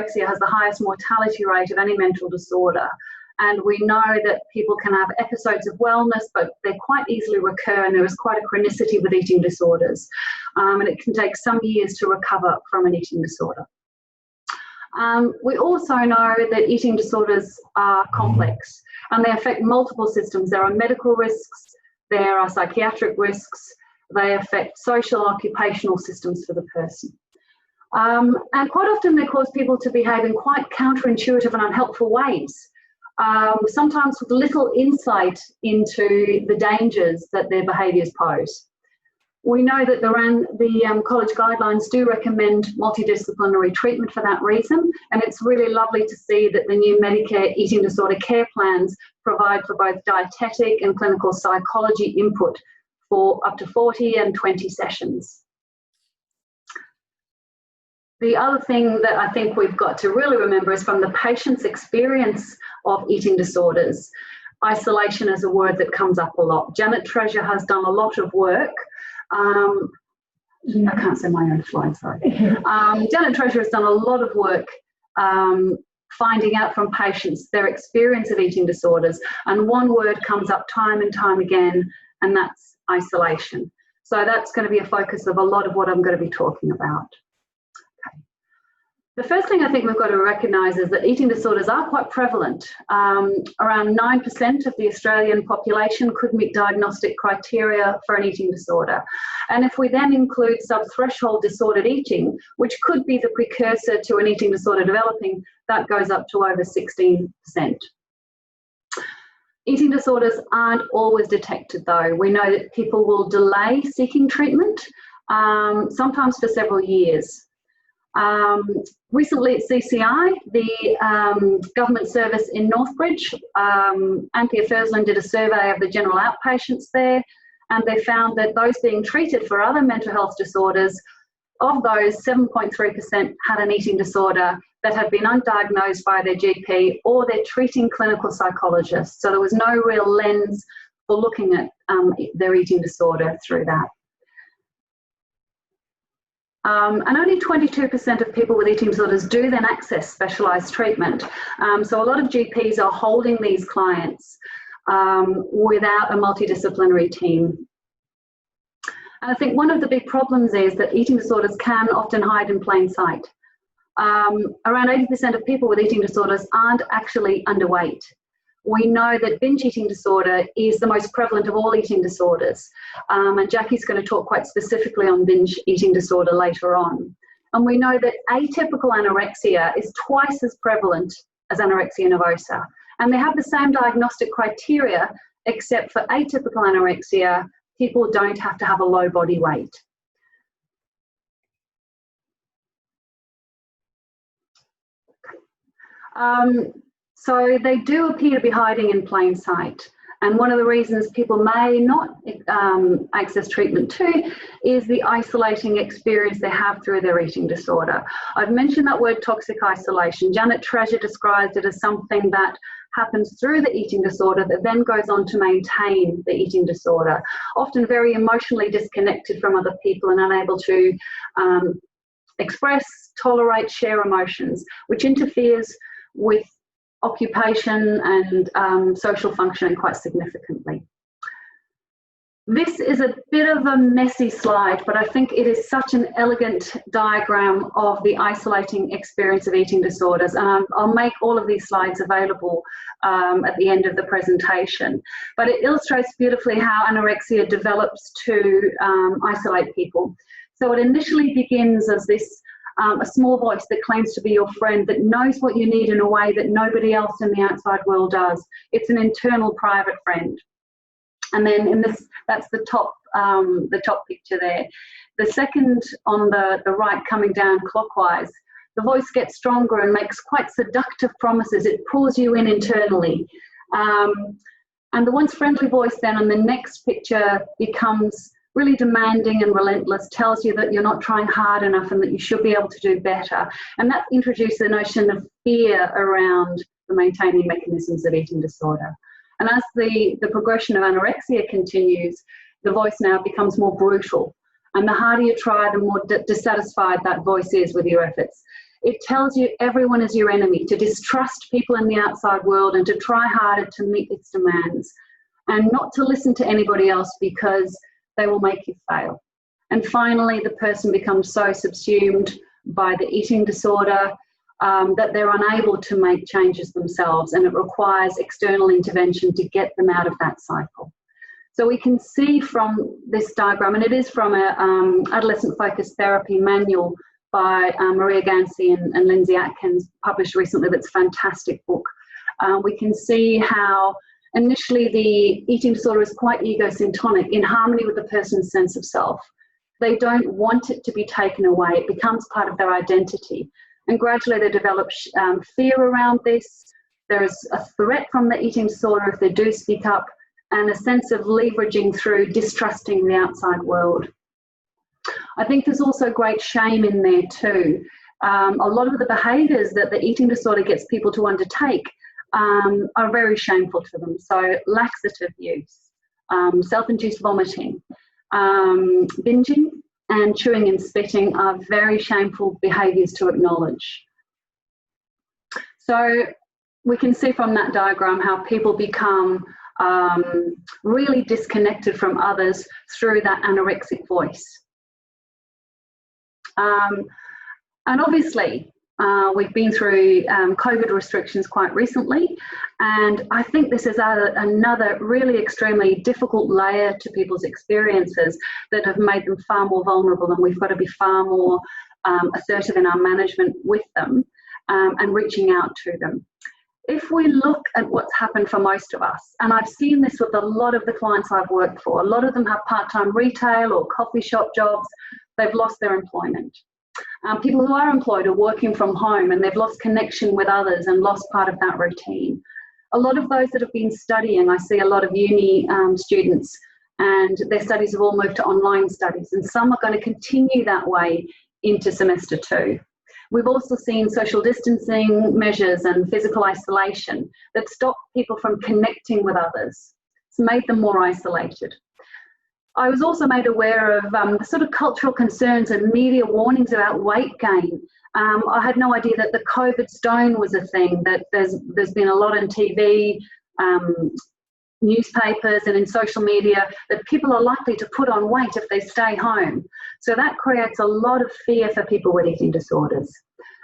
anorexia has the highest mortality rate of any mental disorder. And we know that people can have episodes of wellness, but they quite easily recur, and there is quite a chronicity with eating disorders. And it can take some years to recover from an eating disorder. We also know that eating disorders are complex and they affect multiple systems. There are medical risks, there are psychiatric risks, they affect social and occupational systems for the person. And quite often they cause people to behave in quite counterintuitive and unhelpful ways. Sometimes with little insight into the dangers that their behaviours pose. We know that the college guidelines do recommend multidisciplinary treatment for that reason, and it's really lovely to see that the new Medicare eating disorder care plans provide for both dietetic and clinical psychology input for up to 40 and 20 sessions. The other thing that I think we've got to really remember is from the patient's experience of eating disorders, isolation is a word that comes up a lot. Janet Treasure has done a lot of work. I can't say my own slide, sorry. Janet Treasure has done a lot of work finding out from patients their experience of eating disorders, and one word comes up time and time again, and that's isolation. So that's going to be a focus of a lot of what I'm going to be talking about. The first thing I think we've got to recognise is that eating disorders are quite prevalent. Around 9% of the Australian population could meet diagnostic criteria for an eating disorder. And if we then include subthreshold disordered eating, which could be the precursor to an eating disorder developing, that goes up to over 16%. Eating disorders aren't always detected though. We know that people will delay seeking treatment, sometimes for several years. Recently at CCI, the government service in Northbridge, Anthea Fersland did a survey of the general outpatients there, and they found that those being treated for other mental health disorders, of those 7.3% had an eating disorder that had been undiagnosed by their GP or their treating clinical psychologist. So there was no real lens for looking at their eating disorder through that. And only 22% of people with eating disorders do then access specialised treatment. So a lot of GPs are holding these clients without a multidisciplinary team. And I think one of the big problems is that eating disorders can often hide in plain sight. Around 80% of people with eating disorders aren't actually underweight. We know that binge eating disorder is the most prevalent of all eating disorders. And Jackie's going to talk quite specifically on binge eating disorder later on. And we know that atypical anorexia is twice as prevalent as anorexia nervosa. And they have the same diagnostic criteria, except for atypical anorexia, people don't have to have a low body weight. So they do appear to be hiding in plain sight. And one of the reasons people may not access treatment too is the isolating experience they have through their eating disorder. I've mentioned that word toxic isolation. Janet Treasure describes it as something that happens through the eating disorder that then goes on to maintain the eating disorder, often very emotionally disconnected from other people and unable to express, tolerate, share emotions, which interferes with occupation and social functioning quite significantly. This is a bit of a messy slide, but I think it is such an elegant diagram of the isolating experience of eating disorders. And I'll make all of these slides available at the end of the presentation. But it illustrates beautifully how anorexia develops to isolate people. So it initially begins as this a small voice that claims to be your friend, that knows what you need in a way that nobody else in the outside world does. It's an internal private friend. And then in this, that's the top picture there. The second on the right, coming down clockwise, the voice gets stronger and makes quite seductive promises. It pulls you in internally. And the once friendly voice then on the next picture becomes really demanding and relentless, tells you that you're not trying hard enough and that you should be able to do better. And that introduces the notion of fear around the maintaining mechanisms of eating disorder. And as the progression of anorexia continues, the voice now becomes more brutal. And the harder you try, the more dissatisfied that voice is with your efforts. It tells you everyone is your enemy, to distrust people in the outside world and to try harder to meet its demands, and not to listen to anybody else because they will make you fail. And finally, the person becomes so subsumed by the eating disorder that they're unable to make changes themselves, and it requires external intervention to get them out of that cycle. So we can see from this diagram, and it is from an adolescent focused therapy manual by Maria Ganci and Lindsay Atkins, published recently. That's a fantastic book. We can see how initially the eating disorder is quite egosyntonic, in harmony with the person's sense of self. They don't want it to be taken away. It becomes part of their identity. And gradually they develop fear around this. There is a threat from the eating disorder if they do speak up, and a sense of leveraging through distrusting the outside world. I think there's also great shame in there too. A lot of the behaviours that the eating disorder gets people to undertake are very shameful to them. So laxative use, self-induced vomiting, binging and chewing and spitting are very shameful behaviours to acknowledge. So we can see from that diagram how people become really disconnected from others through that anorexic voice. And obviously, we've been through COVID restrictions quite recently, and I think this is another really extremely difficult layer to people's experiences that have made them far more vulnerable, and we've got to be far more assertive in our management with them and reaching out to them. If we look at what's happened for most of us, and I've seen this with a lot of the clients I've worked for, a lot of them have part-time retail or coffee shop jobs. They've lost their employment. People who are employed are working from home, and they've lost connection with others and lost part of that routine. A lot of those that have been studying, I see a lot of uni students, and their studies have all moved to online studies, and some are going to continue that way into semester 2. We've also seen social distancing measures and physical isolation that stop people from connecting with others. It's made them more isolated. I was also made aware of the sort of cultural concerns and media warnings about weight gain. I had no idea that the COVID stone was a thing, that there's been a lot on TV, newspapers and in social media, that people are likely to put on weight if they stay home. So that creates a lot of fear for people with eating disorders.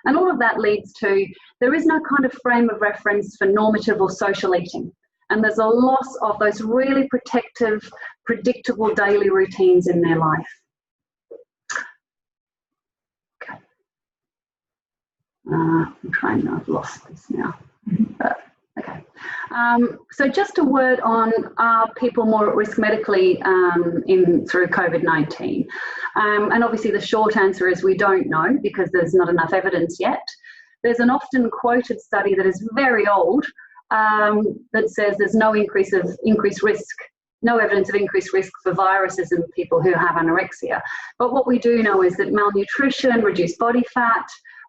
And all of that leads to, there is no kind of frame of reference for normative or social eating. And there's a loss of those really protective, predictable daily routines in their life. Okay. I'm trying, I've lost this now. But, okay. So just a word on, are people more at risk medically through COVID-19? And obviously the short answer is we don't know, because there's not enough evidence yet. There's an often quoted study that is very old that says there's no increased risk, no evidence of increased risk for viruses in people who have anorexia. But what we do know is that malnutrition, reduced body fat,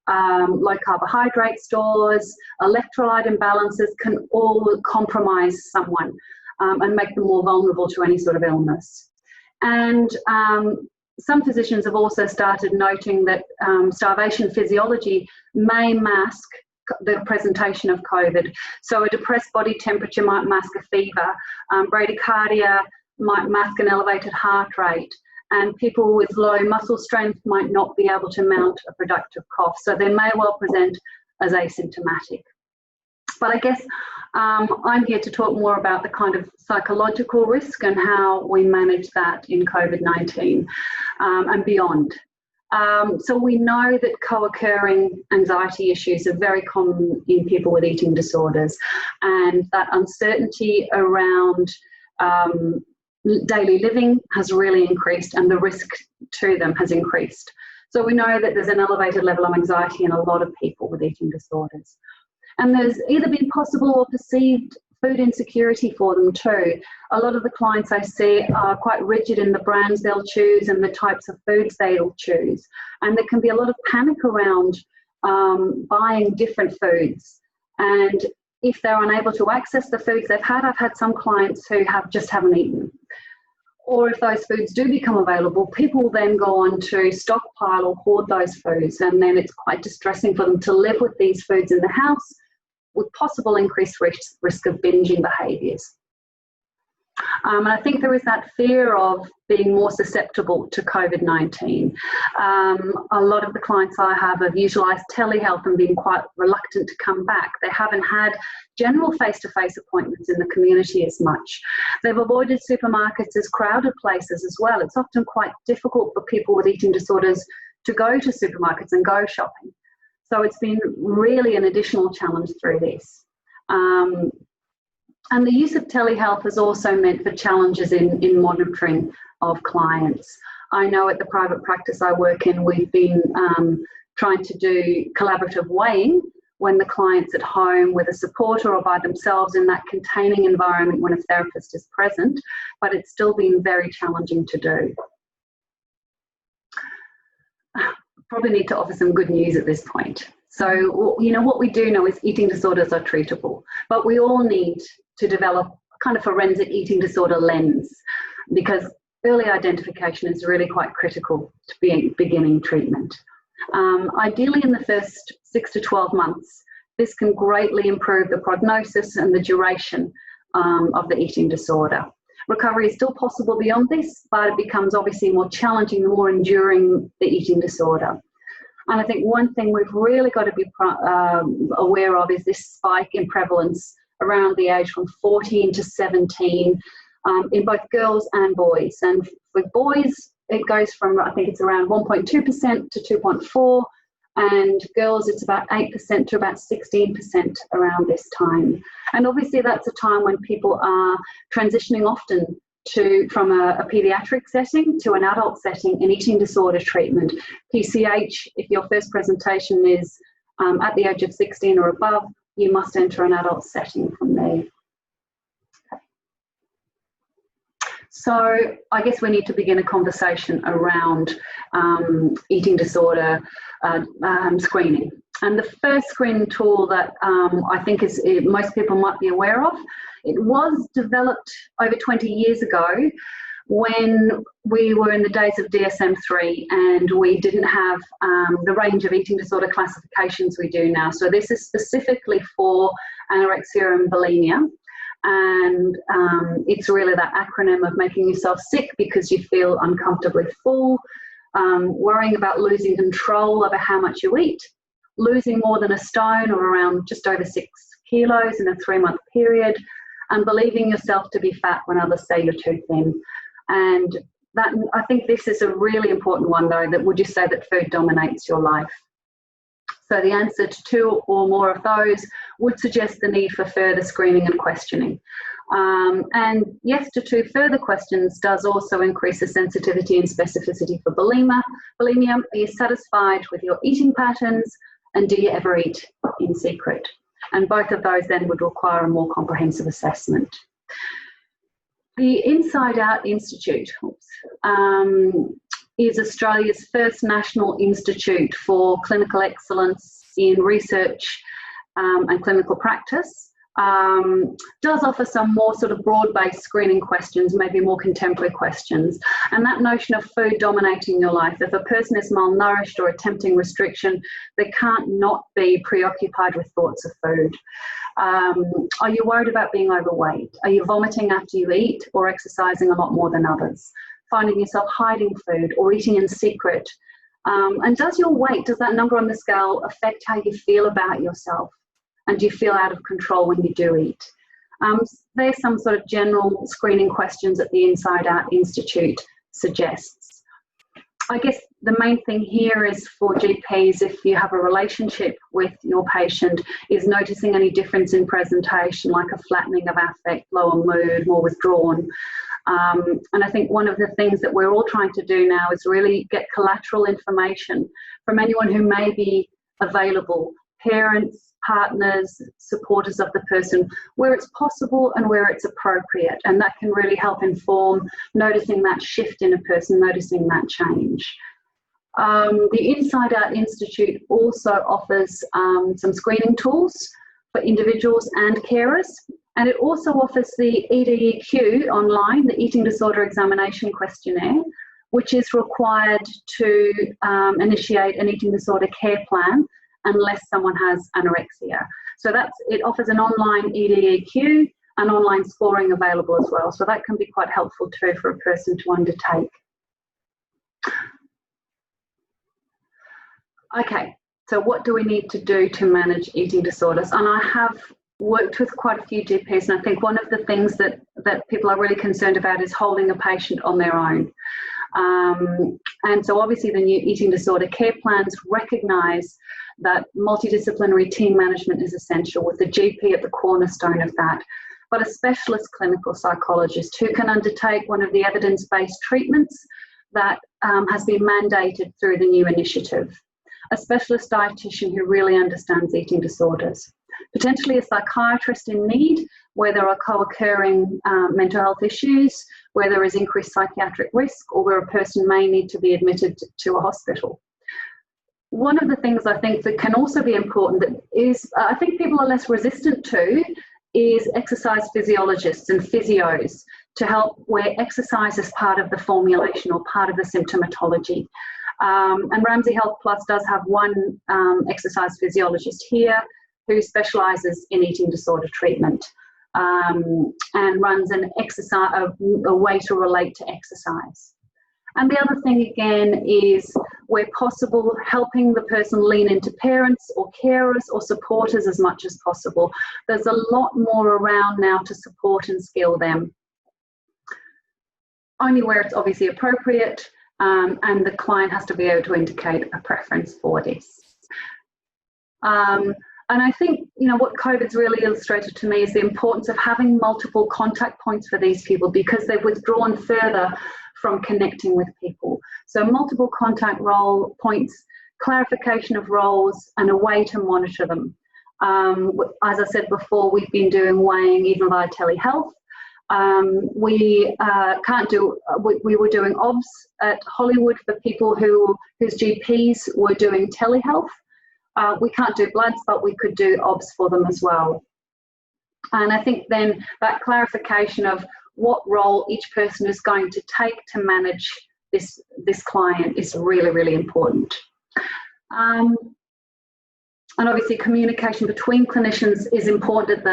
low carbohydrate stores, electrolyte imbalances can all compromise someone and make them more vulnerable to any sort of illness. And some physicians have also started noting that starvation physiology may mask the presentation of COVID. So a depressed body temperature might mask a fever, bradycardia might mask an elevated heart rate, and people with low muscle strength might not be able to mount a productive cough. So they may well present as asymptomatic. But I guess I'm here to talk more about the kind of psychological risk and how we manage that in COVID-19 and beyond. So we know that co-occurring anxiety issues are very common in people with eating disorders, and that uncertainty around daily living has really increased, and the risk to them has increased. So we know that there's an elevated level of anxiety in a lot of people with eating disorders. And there's either been possible or perceived food insecurity for them too. A lot of the clients I see are quite rigid in the brands they'll choose and the types of foods they'll choose. And there can be a lot of panic around buying different foods. And if they're unable to access the foods they've had, I've had some clients who just haven't eaten. Or if those foods do become available, people then go on to stockpile or hoard those foods, and then it's quite distressing for them to live with these foods in the house with possible increased risk of binging behaviours. And I think there is that fear of being more susceptible to COVID-19. A lot of the clients I have utilised telehealth and been quite reluctant to come back. They haven't had general face-to-face appointments in the community as much. They've avoided supermarkets as crowded places as well. It's often quite difficult for people with eating disorders to go to supermarkets and go shopping. So it's been really an additional challenge through this. And the use of telehealth has also meant for challenges in monitoring of clients. I know at the private practice I work in, we've been trying to do collaborative weighing when the client's at home with a supporter or by themselves in that containing environment when a therapist is present, but it's still been very challenging to do. Probably need to offer some good news at this point. So, you know, what we do know is eating disorders are treatable, but we all need to develop kind of forensic eating disorder lens, because early identification is really quite critical to beginning treatment. Ideally in the first 6 to 12 months, this can greatly improve the prognosis and the duration of the eating disorder. Recovery is still possible beyond this, but it becomes obviously more challenging the more enduring the eating disorder. And I think one thing we've really got to be aware of is this spike in prevalence around the age from 14 to 17 in both girls and boys. And for boys, it goes from, I think it's around 1.2% to 2.4%, and girls it's about 8% to about 16% around this time. And obviously that's a time when people are transitioning often from a paediatric setting to an adult setting in eating disorder treatment. PCH, if your first presentation is at the age of 16 or above, you must enter an adult setting from there. So I guess we need to begin a conversation around eating disorder screening. And the first screening tool that I think most people might be aware of, it was developed over 20 years ago when we were in the days of DSM-3 and we didn't have the range of eating disorder classifications we do now. So this is specifically for anorexia and bulimia. And it's really that acronym of making yourself sick because you feel uncomfortably full, worrying about losing control over how much you eat, losing more than a stone or around just over 6 kilos in a 3-month period, and believing yourself to be fat when others say you're too thin. And that, I think this is a really important one though, that would you say that food dominates your life? So the answer to 2 or more of those would suggest the need for further screening and questioning. And yes to 2 further questions does also increase the sensitivity and specificity for bulimia. Are you satisfied with your eating patterns, and do you ever eat in secret? And both of those then would require a more comprehensive assessment. The Inside Out Institute is Australia's first national institute for clinical excellence in research and clinical practice. Does offer some more sort of broad-based screening questions, maybe more contemporary questions. And that notion of food dominating your life, if a person is malnourished or attempting restriction, they can't not be preoccupied with thoughts of food. Are you worried about being overweight? Are you vomiting after you eat or exercising a lot more than others? Finding yourself hiding food or eating in secret? And does your weight, does that number on the scale affect how you feel about yourself? And do you feel out of control when you do eat? There's some sort of general screening questions that the Inside Out Institute suggests. I guess the main thing here is for GPs, if you have a relationship with your patient, is noticing any difference in presentation, like a flattening of affect, lower mood, more withdrawn. And I think one of the things that we're all trying to do now is really get collateral information from anyone who may be available, parents, partners, supporters of the person, where it's possible and where it's appropriate. And that can really help inform noticing that shift in a person, noticing that change. The Inside Out Institute also offers some screening tools for individuals and carers. And it also offers the EDEQ online, the Eating Disorder Examination Questionnaire, which is required to initiate an eating disorder care plan unless someone has anorexia. So it offers an online EDEQ and online scoring available as well. So that can be quite helpful too for a person to undertake. Okay, so what do we need to do to manage eating disorders? And I have worked with quite a few GPs, and I think one of the things that people are really concerned about is holding a patient on their own. And so obviously the new eating disorder care plans recognise that multidisciplinary team management is essential, with the GP at the cornerstone of that, but a specialist clinical psychologist who can undertake one of the evidence-based treatments that has been mandated through the new initiative, a specialist dietitian who really understands eating disorders, potentially a psychiatrist in need where there are co-occurring mental health issues, where there is increased psychiatric risk, or where a person may need to be admitted to a hospital. One of the things I think that can also be important that is, I think people are less resistant to, is exercise physiologists and physios to help where exercise is part of the formulation or part of the symptomatology. And Ramsay Health Plus does have one exercise physiologist here who specialises in eating disorder treatment and runs an exercise, a way to relate to exercise. And the other thing again is, where possible, helping the person lean into parents or carers or supporters as much as possible. There's a lot more around now to support and skill them. Only where it's obviously appropriate, and the client has to be able to indicate a preference for this. And I think, you know, what COVID's really illustrated to me is the importance of having multiple contact points for these people, because they've withdrawn further from connecting with people. So multiple contact points, clarification of roles, and a way to monitor them. As I said before, we've been doing weighing even via telehealth. We were doing OBS at Hollywood for people whose GPs were doing telehealth. We can't do bloods, but we could do OBS for them as well. And I think then that clarification of what role each person is going to take to manage this client is really, really important. And obviously communication between clinicians is important at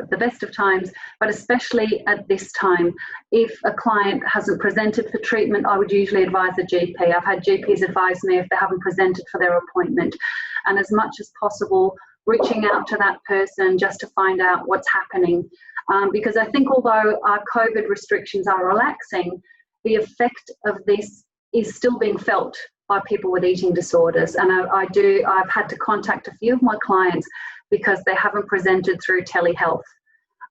the best of times, but especially at this time. If a client hasn't presented for treatment, I would usually advise a GP. I've had GPs advise me if they haven't presented for their appointment. And as much as possible, reaching out to that person just to find out what's happening. Because I think although our COVID restrictions are relaxing, the effect of this is still being felt by people with eating disorders. And I've had to contact a few of my clients because they haven't presented through telehealth.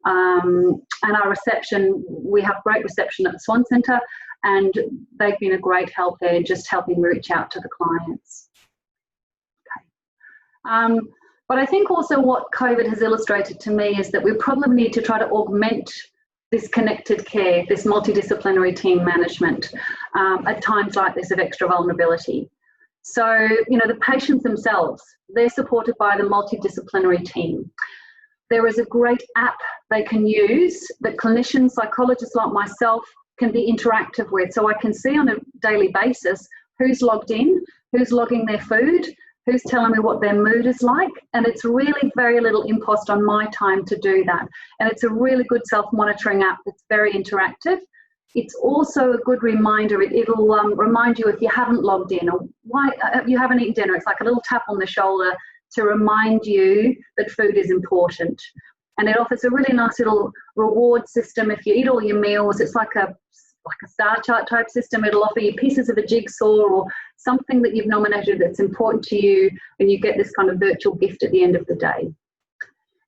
And our reception, we have great reception at the Swan Centre, and they've been a great help there, just helping reach out to the clients. Okay. But I think also what COVID has illustrated to me is that we probably need to try to augment this connected care, this multidisciplinary team management at times like this of extra vulnerability. So, you know, the patients themselves, they're supported by the multidisciplinary team. There is a great app they can use that clinicians, psychologists like myself can be interactive with. So I can see on a daily basis who's logged in, who's logging their food, who's telling me what their mood is like, and it's really very little impost on my time to do that. And it's a really good self-monitoring app that's very interactive. It's also a good reminder. It'll remind you if you haven't logged in or why you haven't eaten dinner. It's like a little tap on the shoulder to remind you that food is important. And it offers a really nice little reward system. If you eat all your meals, it's like a star chart type system. It'll offer you pieces of a jigsaw or something that you've nominated that's important to you, and you get this kind of virtual gift at the end of the day.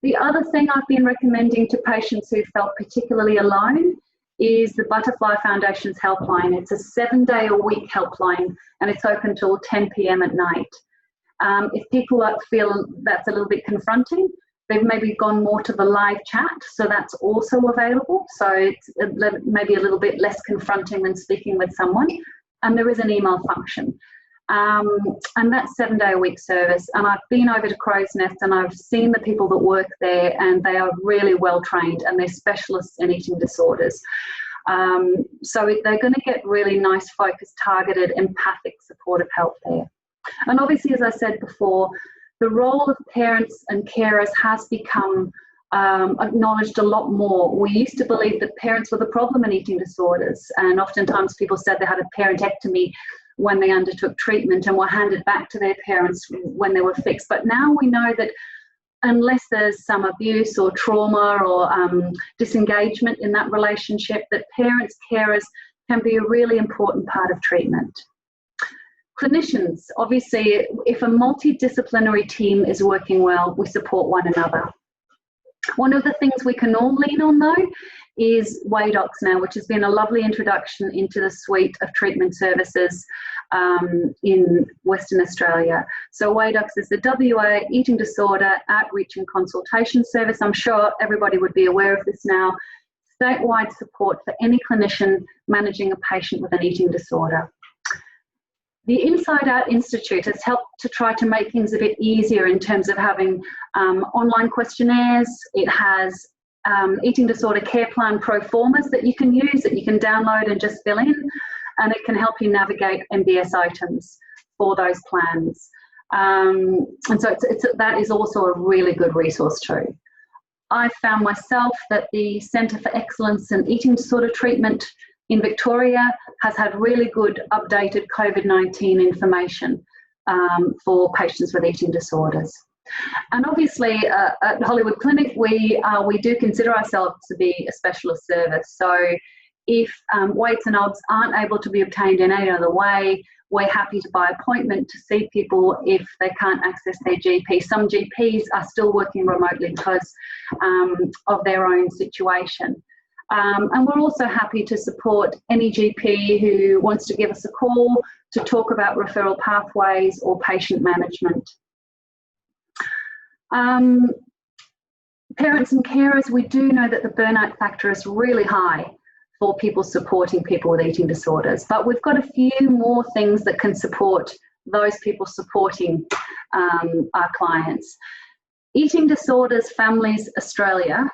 The other thing I've been recommending to patients who felt particularly alone is the Butterfly Foundation's helpline. It's a 7-day-a-week helpline, and it's open till 10 p.m. at night. If people feel that's a little bit confronting, they've maybe gone more to the live chat, so that's also available. So it's maybe a little bit less confronting than speaking with someone. And there is an email function. And that's 7-day-a-week service. And I've been over to Crow's Nest and I've seen the people that work there, and they are really well trained and they're specialists in eating disorders. So they're going to get really nice, focused, targeted, empathic, supportive help there. And obviously, as I said before, the role of parents and carers has become acknowledged a lot more. We used to believe that parents were the problem in eating disorders, and oftentimes people said they had a parentectomy when they undertook treatment and were handed back to their parents when they were fixed. But now we know that unless there's some abuse or trauma or disengagement in that relationship, that parents, carers can be a really important part of treatment. Clinicians, obviously, if a multidisciplinary team is working well, we support one another. One of the things we can all lean on, though, is WADOX now, which has been a lovely introduction into the suite of treatment services in Western Australia. So WADOX is the WA Eating Disorder Outreach and Consultation Service. I'm sure everybody would be aware of this now. Statewide support for any clinician managing a patient with an eating disorder. The Inside Out Institute has helped to try to make things a bit easier in terms of having online questionnaires. It has eating disorder care plan pro formas that you can use, that you can download and just fill in, and it can help you navigate MBS items for those plans. And so that is also a really good resource too. I found myself that the Centre for Excellence in Eating Disorder Treatment in Victoria has had really good updated COVID-19 information for patients with eating disorders. And obviously at Hollywood Clinic, we do consider ourselves to be a specialist service. So if weights and odds aren't able to be obtained in any other way, we're happy to by appointment to see people if they can't access their GP. Some GPs are still working remotely because of their own situation. And we're also happy to support any GP who wants to give us a call to talk about referral pathways or patient management. Parents and carers, we do know that the burnout factor is really high for people supporting people with eating disorders, but we've got a few more things that can support those people supporting our clients. Eating Disorders Families Australia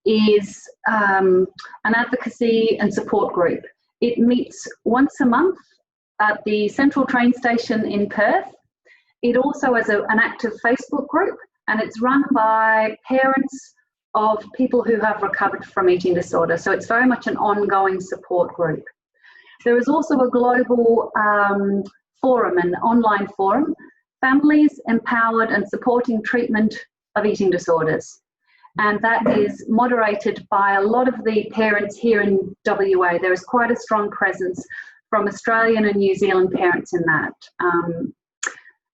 is an advocacy and support group. It meets once a month at the Central Train Station in Perth. It also has an active Facebook group, and it's run by parents of people who have recovered from eating disorder. So it's very much an ongoing support group. There is also a global forum, an online forum, Families Empowered and Supporting Treatment of Eating Disorders. And that is moderated by a lot of the parents here in WA. There is quite a strong presence from Australian and New Zealand parents in that.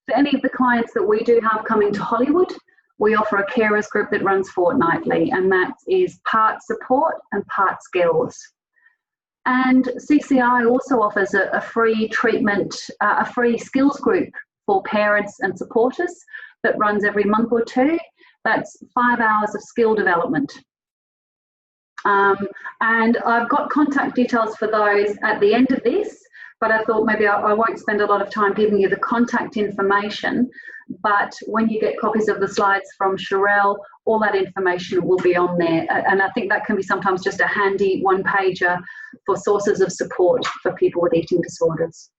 For any of the clients that we do have coming to Hollywood, we offer a carers group that runs fortnightly, and that is part support and part skills. And CCI also offers a free treatment, a free skills group for parents and supporters that runs every month or two. That's 5 hours of skill development. And I've got contact details for those at the end of this, but I thought maybe I won't spend a lot of time giving you the contact information, but when you get copies of the slides from Sherelle, all that information will be on there. And I think that can be sometimes just a handy one-pager for sources of support for people with eating disorders.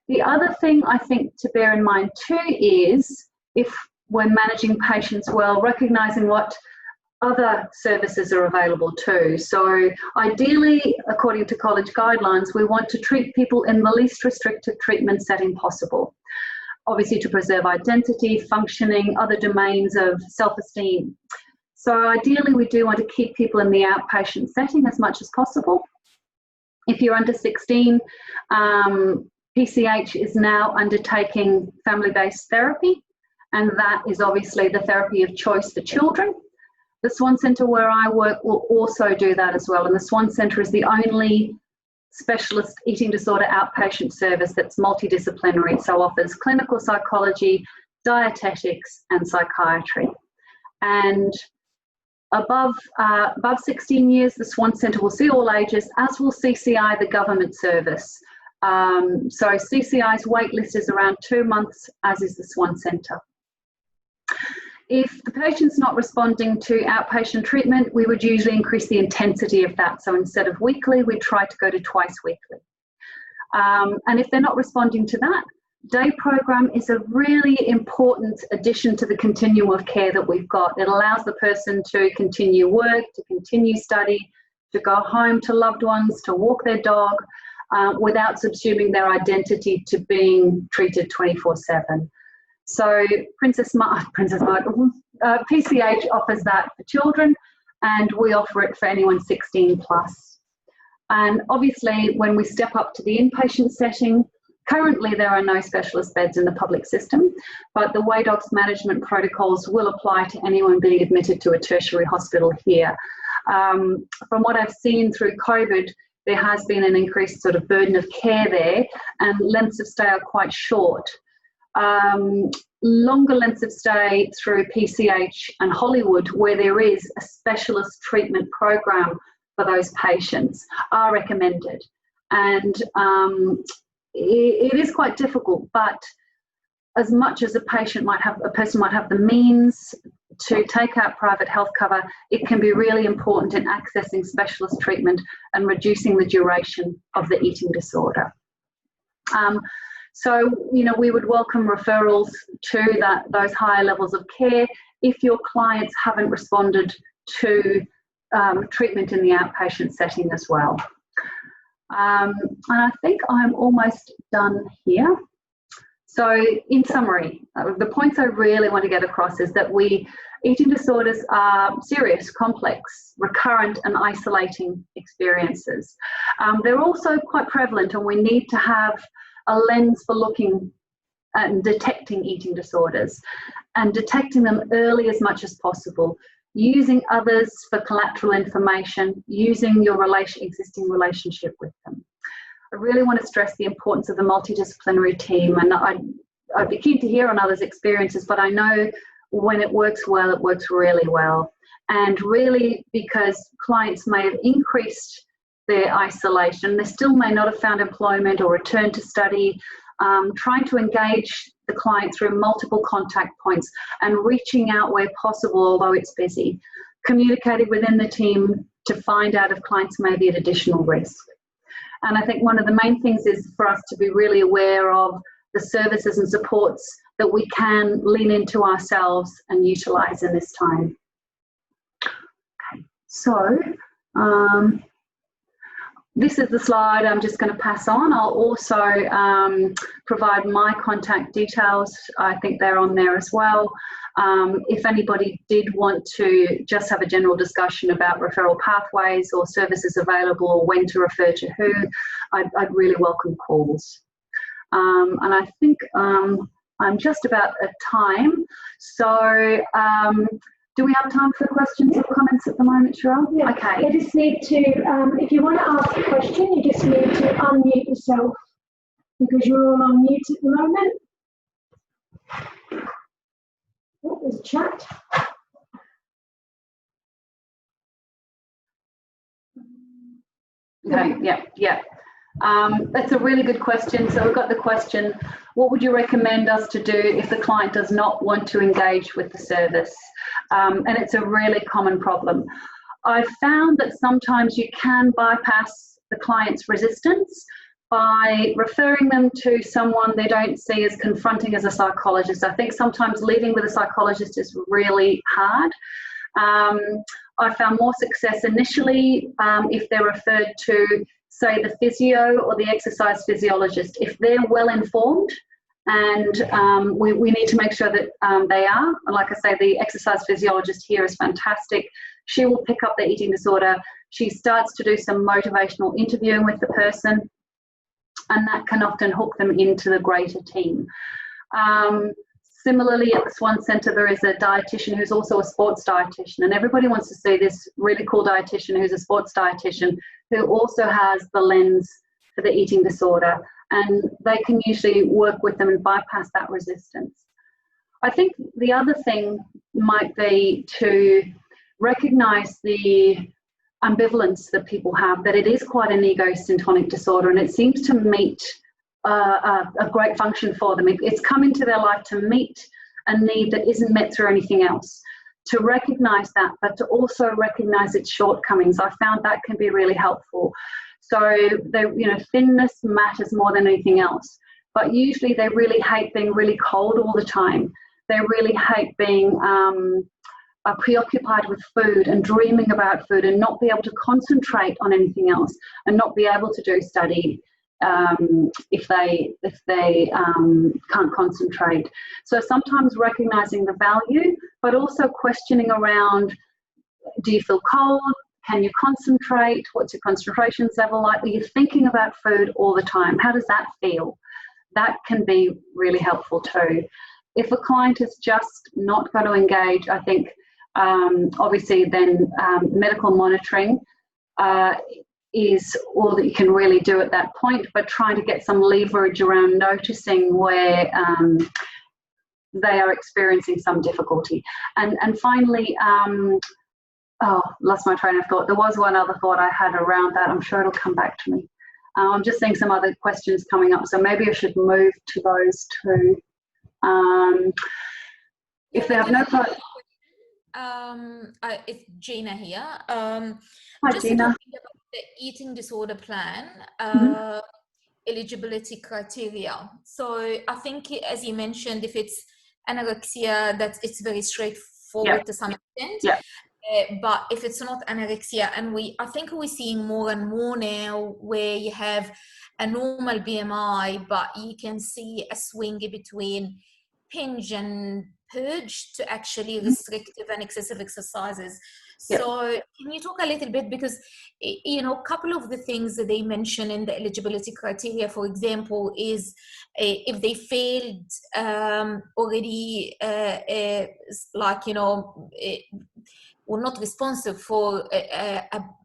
The other thing I think to bear in mind too is, if we're managing patients well, recognising what other services are available too. So ideally, according to college guidelines, we want to treat people in the least restrictive treatment setting possible, obviously to preserve identity, functioning, other domains of self-esteem. So ideally, we do want to keep people in the outpatient setting as much as possible. If you're under 16, PCH is now undertaking family-based therapy, and that is obviously the therapy of choice for children. The Swan Centre where I work will also do that as well, and the Swan Centre is the only specialist eating disorder outpatient service that's multidisciplinary, so offers clinical psychology, dietetics and psychiatry. And above 16 years, the Swan Centre will see all ages, as will CCI, the government service. So CCI's wait list is around 2 months, as is the Swan Centre. If the patient's not responding to outpatient treatment, we would usually increase the intensity of that. So instead of weekly, we'd try to go to twice weekly. And if they're not responding to that, day program is a really important addition to the continuum of care that we've got. It allows the person to continue work, to continue study, to go home to loved ones, to walk their dog, without subsuming their identity to being treated 24/7. So PCH offers that for children, and we offer it for anyone 16 plus. And obviously, when we step up to the inpatient setting, currently there are no specialist beds in the public system, but the WADOX management protocols will apply to anyone being admitted to a tertiary hospital here. From what I've seen through COVID, there has been an increased sort of burden of care there, and lengths of stay are quite short. Longer lengths of stay through PCH and Hollywood, where there is a specialist treatment program for those patients, are recommended. And it is quite difficult, but as much as a person might have the means to take out private health cover, it can be really important in accessing specialist treatment and reducing the duration of the eating disorder. So, you know, we would welcome referrals to those higher levels of care if your clients haven't responded to treatment in the outpatient setting as well. And I think I'm almost done here. So in summary, the points I really want to get across is that eating disorders are serious, complex, recurrent and isolating experiences. They're also quite prevalent, and we need to have a lens for looking and detecting eating disorders and detecting them early as much as possible, using others for collateral information, using your existing relationship with them. I really want to stress the importance of the multidisciplinary team, and I'd be keen to hear on others' experiences, but I know when it works well, it works really well. And really, because clients may have increased their isolation, they still may not have found employment or returned to study, trying to engage the client through multiple contact points and reaching out where possible, although it's busy, communicating within the team to find out if clients may be at additional risk. And I think one of the main things is for us to be really aware of the services and supports that we can lean into ourselves and utilise in this time. Okay, so this is the slide I'm just going to pass on. I'll also provide my contact details. I think they're on there as well. If anybody did want to just have a general discussion about referral pathways or services available or when to refer to who, I'd really welcome calls. And I think I'm just about at time. So do we have time for questions or comments at the moment, Cheryl? Yeah. Okay. You just need to, if you want to ask a question, you just need to unmute yourself because you're all on mute at the moment. Oh, there's a chat. Okay, yeah. That's a really good question. So we've got the question, what would you recommend us to do if the client does not want to engage with the service? And it's a really common problem. I've found that sometimes you can bypass the client's resistance by referring them to someone they don't see as confronting as a psychologist. I think sometimes leading with a psychologist is really hard. I found more success initially if they're referred to, say, the physio or the exercise physiologist. If they're well informed, and we need to make sure that they are. Like I say, the exercise physiologist here is fantastic. She will pick up the eating disorder. She starts to do some motivational interviewing with the person, and that can often hook them into the greater team. Similarly, at the Swan Centre, there is a dietitian who's also a sports dietitian, and everybody wants to see this really cool dietitian who's a sports dietitian who also has the lens for the eating disorder, and they can usually work with them and bypass that resistance. I think the other thing might be to recognise the ambivalence that people have, that it is quite an ego-syntonic disorder, and it seems to meet a great function for them. It's come into their life to meet a need that isn't met through anything else. To recognise that, but to also recognise its shortcomings, I found that can be really helpful. So, thinness matters more than anything else. But usually they really hate being really cold all the time. They really hate being preoccupied with food and dreaming about food and not be able to concentrate on anything else and not be able to do study if they can't concentrate. So sometimes recognising the value, but also questioning around, do you feel cold? Can you concentrate? What's your concentration level like? Are you thinking about food all the time? How does that feel? That can be really helpful too. If a client is just not going to engage, I think obviously then medical monitoring is all that you can really do at that point, but trying to get some leverage around noticing where they are experiencing some difficulty. And finally, lost my train of thought. There was one other thought I had around that. I'm sure it'll come back to me. I'm just seeing some other questions coming up, so maybe I should move to those two. If they have no questions. It's Gina here. Hi, just Gina. talking about the eating disorder plan, eligibility criteria. So I think, as you mentioned, if it's anorexia, that it's very straightforward to some extent. Yeah. But if it's not anorexia, and I think we're seeing more and more now where you have a normal BMI, but you can see a swing between binge and purge to actually restrictive and excessive exercises. So can you talk a little bit, because a couple of the things that they mention in the eligibility criteria, for example, is if they failed already were not responsive for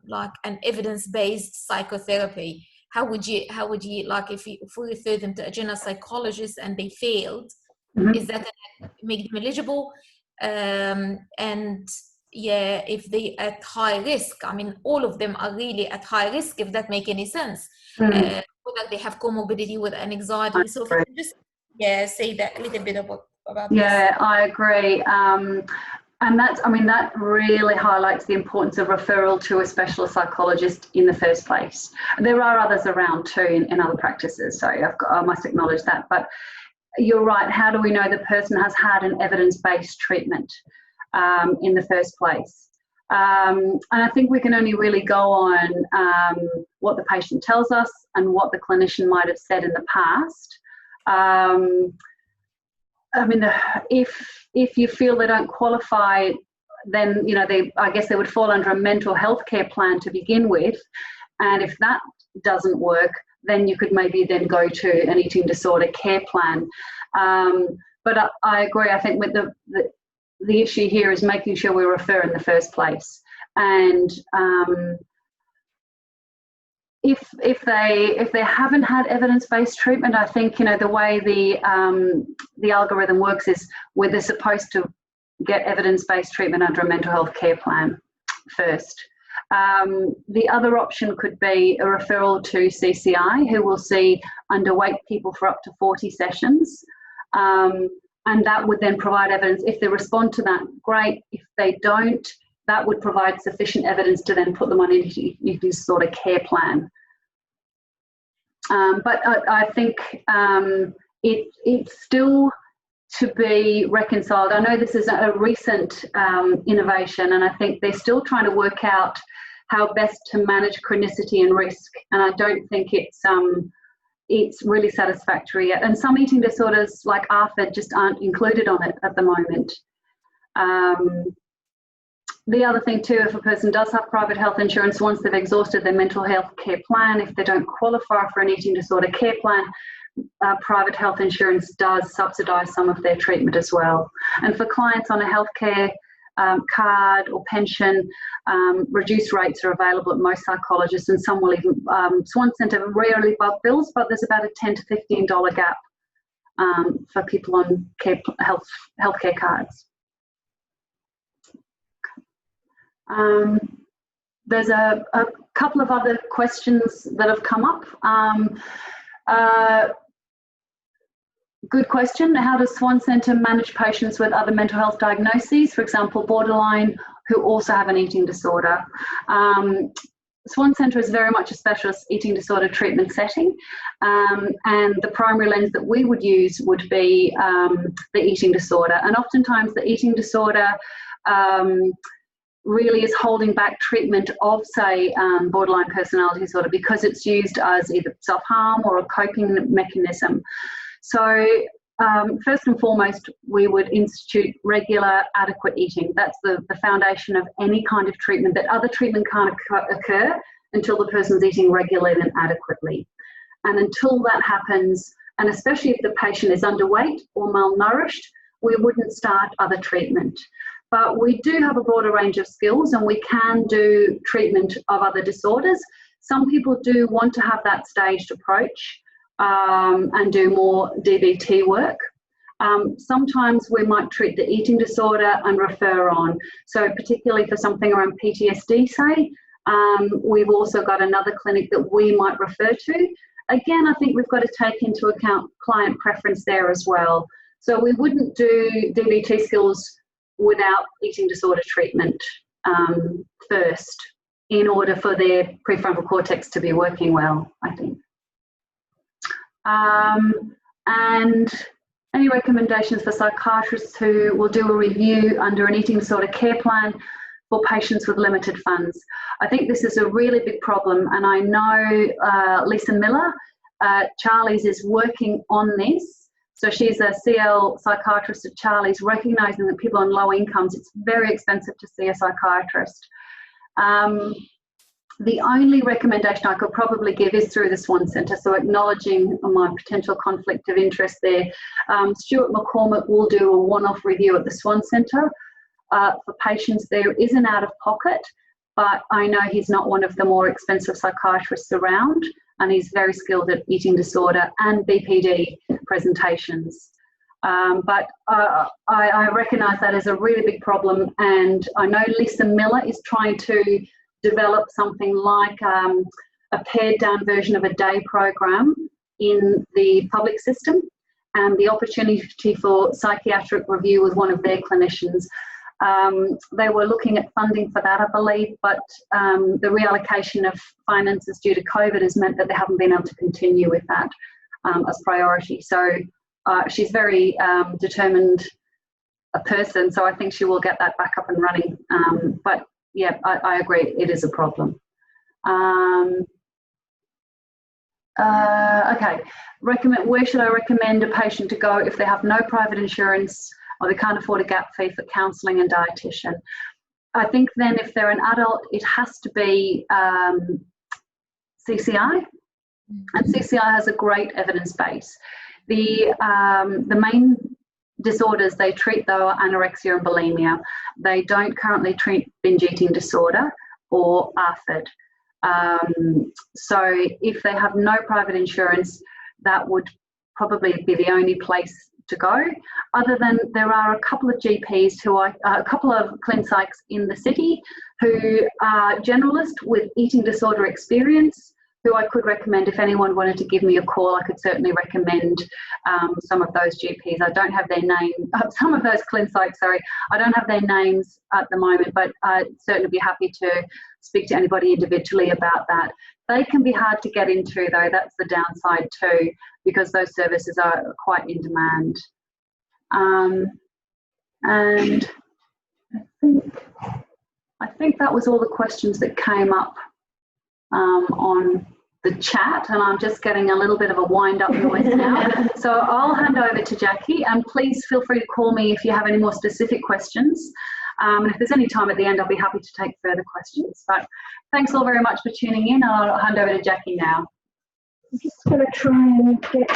like an evidence-based psychotherapy. How would you if we refer them to a general psychologist and they failed, is that gonna make them eligible? And if they at high risk, I mean, all of them are really at high risk, if that make any sense. Whether they have comorbidity with an anxiety. So if you can just say that a little bit about this. Yeah, I agree. And that really highlights the importance of referral to a specialist psychologist in the first place. There are others around too in other practices, so I must acknowledge that. But you're right, how do we know the person has had an evidence-based treatment in the first place? And I think we can only really go on what the patient tells us and what the clinician might have said in the past. If you feel they don't qualify, then I guess they would fall under a mental health care plan to begin with, and if that doesn't work, then you could maybe then go to an eating disorder care plan. But I agree. I think with the issue here is making sure we refer in the first place, and if they haven't had evidence-based treatment, I think the way the algorithm works is where they're supposed to get evidence-based treatment under a mental health care plan first. The other option could be a referral to CCI, who will see underweight people for up to 40 sessions, and that would then provide evidence. If they respond to that, great. If they don't, that would provide sufficient evidence to then put them on any sort of care plan. But I think it's still to be reconciled. I know this is a recent innovation, and I think they're still trying to work out how best to manage chronicity and risk. And I don't think it's really satisfactory yet. And some eating disorders like ARFID just aren't included on it at the moment. The other thing too, if a person does have private health insurance, once they've exhausted their mental health care plan, if they don't qualify for an eating disorder care plan, private health insurance does subsidise some of their treatment as well. And for clients on a healthcare card or pension, reduced rates are available at most psychologists, and some will even, Swan Centre rarely above bills, but there's about a $10 to $15 gap for people on healthcare cards. there's a couple of other questions that have come up. Good question. How does Swan Centre manage patients with other mental health diagnoses, for example, borderline, who also have an eating disorder? Swan Centre is very much a specialist eating disorder treatment setting, and the primary lens that we would use would be the eating disorder. And oftentimes the eating disorder really is holding back treatment of, say, borderline personality disorder, because it's used as either self-harm or a coping mechanism. So first and foremost, we would institute regular, adequate eating. That's the foundation of any kind of treatment. That other treatment can't occur until the person's eating regularly and adequately. And until that happens, and especially if the patient is underweight or malnourished, we wouldn't start other treatment. But we do have a broader range of skills, and we can do treatment of other disorders. Some people do want to have that staged approach and do more DBT work. Sometimes we might treat the eating disorder and refer on. So particularly for something around PTSD, say, we've also got another clinic that we might refer to. Again, I think we've got to take into account client preference there as well. So we wouldn't do DBT skills without eating disorder treatment first, in order for their prefrontal cortex to be working well, I think. And any recommendations for psychiatrists who will do a review under an eating disorder care plan for patients with limited funds? I think this is a really big problem, and I know Lisa Miller, Charlie's, is working on this. So she's a CL psychiatrist at Charlie's, recognising that people on low incomes, it's very expensive to see a psychiatrist. The only recommendation I could probably give is through the Swan Centre, so acknowledging my potential conflict of interest there. Stuart McCormick will do a one-off review at the Swan Centre. For patients, there is an out-of-pocket, but I know he's not one of the more expensive psychiatrists around, and he's very skilled at eating disorder and BPD presentations. But I recognise that as a really big problem, and I know Lisa Miller is trying to develop something like a pared down version of a day program in the public system, and the opportunity for psychiatric review with one of their clinicians. They were looking at funding for that, I believe, but the reallocation of finances due to COVID has meant that they haven't been able to continue with that as priority. So she's very determined a person, so I think she will get that back up and running. But yeah, I agree, it is a problem. Okay, where should I recommend a patient to go if they have no private insurance or they can't afford a gap fee for counselling and dietitian? I think then if they're an adult, it has to be CCI, and CCI has a great evidence base. The main disorders they treat, though, are anorexia and bulimia. They don't currently treat binge eating disorder or ARFID. So if they have no private insurance, that would probably be the only place to go. Other than there are a couple of GPs who are, a couple of clin psychs in the city who are generalists with eating disorder experience, who I could recommend. If anyone wanted to give me a call, I could certainly recommend some of those GPs. I don't have their name, some of those clin psychs, sorry, I don't have their names at the moment, but I'd certainly be happy to speak to anybody individually about that. They can be hard to get into, though. That's the downside too, because those services are quite in demand. And I think that was all the questions that came up on the chat, and I'm just getting a little bit of a wind-up noise now. So I'll hand over to Jackie, and please feel free to call me if you have any more specific questions. And if there's any time at the end, I'll be happy to take further questions. But thanks all very much for tuning in. I'll hand over to Jackie now. I'm just going to try and get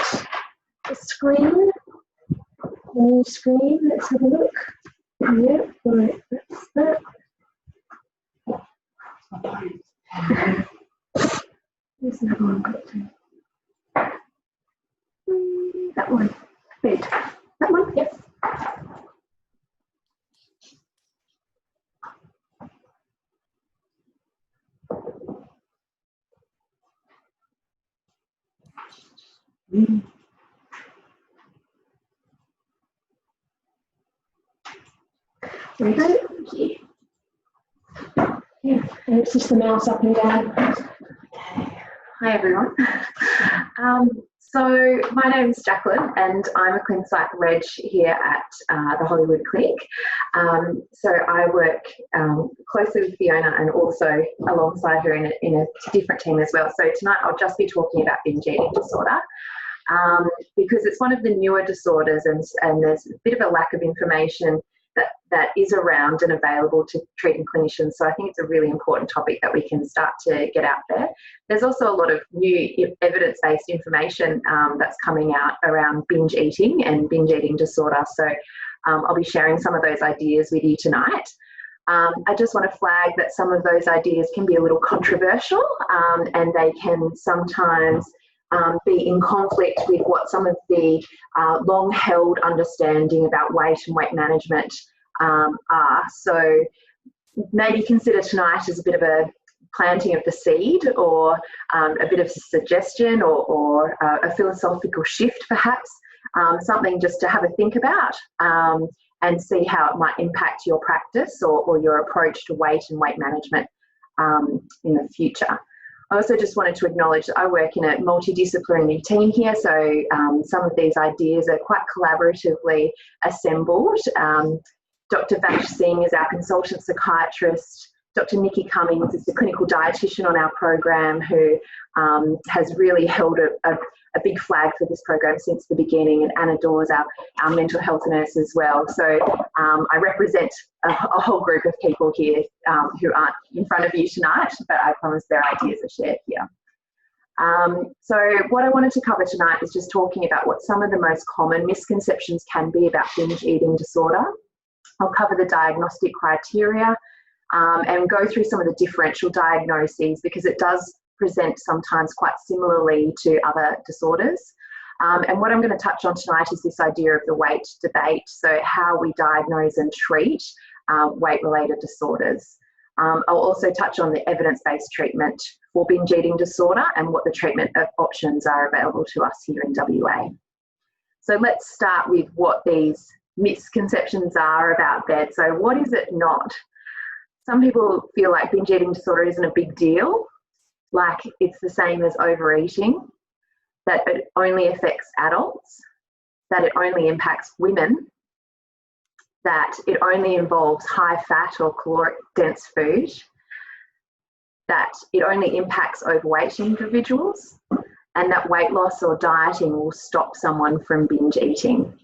the screen. Full screen. Let's have a look. Yeah, right. That's that. Where's the other one got to? That one. Wait. That one? Yes. There we go. Thank you. Yeah, and it's just the mouse up and down. Hi everyone. So my name is Jacqueline and I'm a clin psych reg here at the Hollywood Clinic. So I work closely with Fiona and also alongside her in a different team as well. So tonight I'll just be talking about binge eating disorder because it's one of the newer disorders and there's a bit of a lack of information that is around and available to treating clinicians. So I think it's a really important topic that we can start to get out there. There's also a lot of new evidence-based information that's coming out around binge eating and binge eating disorder. So I'll be sharing some of those ideas with you tonight. I just want to flag that some of those ideas can be a little controversial and they can sometimes be in conflict with what some of the long-held understanding about weight and weight management are. So maybe consider tonight as a bit of a planting of the seed or a bit of a suggestion or a philosophical shift perhaps, something just to have a think about and see how it might impact your practice or your approach to weight and weight management in the future. I also just wanted to acknowledge that I work in a multidisciplinary team here, so some of these ideas are quite collaboratively assembled. Dr. Vash Singh is our consultant psychiatrist. Dr. Nikki Cummings is the clinical dietitian on our program who has really held a big flag for this program since the beginning, and Anna Dawes, our mental health nurse as well. So I represent a whole group of people here who aren't in front of you tonight, but I promise their ideas are shared here. So what I wanted to cover tonight is just talking about what some of the most common misconceptions can be about binge eating disorder. I'll cover the diagnostic criteria and go through some of the differential diagnoses because it does present sometimes quite similarly to other disorders. And what I'm going to touch on tonight is this idea of the weight debate, so how we diagnose and treat weight-related disorders. I'll also touch on the evidence-based treatment for binge eating disorder and what the treatment options are available to us here in WA. So let's start with what these misconceptions are about bed. So what is it not? Some people feel like binge eating disorder isn't a big deal, like it's the same as overeating, that it only affects adults, that it only impacts women, that it only involves high fat or caloric dense food, that it only impacts overweight individuals, and that weight loss or dieting will stop someone from binge eating.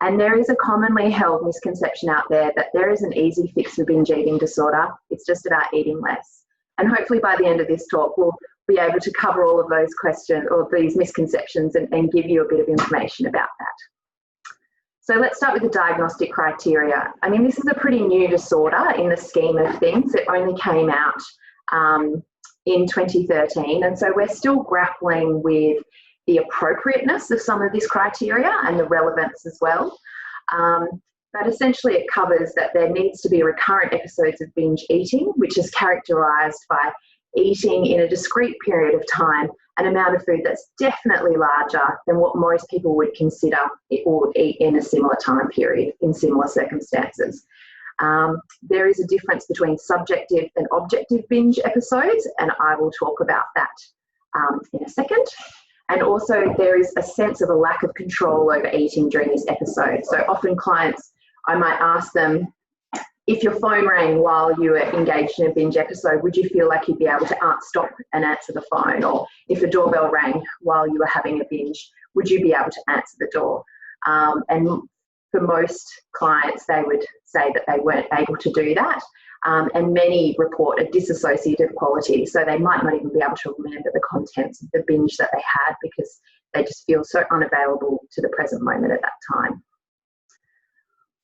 And there is a commonly held misconception out there that there is an easy fix for binge eating disorder. It's just about eating less. And hopefully by the end of this talk, we'll be able to cover all of those questions or these misconceptions and give you a bit of information about that. So let's start with the diagnostic criteria. I mean, this is a pretty new disorder in the scheme of things. It only came out in 2013. And so we're still grappling with the appropriateness of some of this criteria and the relevance as well. But essentially it covers that there needs to be recurrent episodes of binge eating, which is characterised by eating in a discrete period of time an amount of food that's definitely larger than what most people would consider or would eat in a similar time period in similar circumstances. There is a difference between subjective and objective binge episodes, and I will talk about that in a second. And also there is a sense of a lack of control over eating during this episode. So often clients, I might ask them, if your phone rang while you were engaged in a binge episode, would you feel like you'd be able to stop and answer the phone? Or if a doorbell rang while you were having a binge, would you be able to answer the door? And for most clients, they would say that they weren't able to do that. And many report a dissociative quality. So they might not even be able to remember the contents of the binge that they had because they just feel so unavailable to the present moment at that time.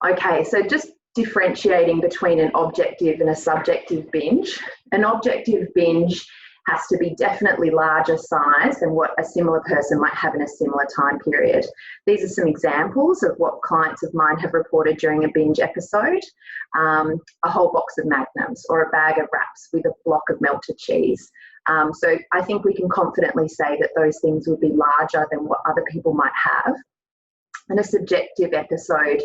Okay, so just differentiating between an objective and a subjective binge. An objective binge has to be definitely larger size than what a similar person might have in a similar time period. These are some examples of what clients of mine have reported during a binge episode. A whole box of Magnums or a bag of wraps with a block of melted cheese. So I think we can confidently say that those things would be larger than what other people might have. And a subjective episode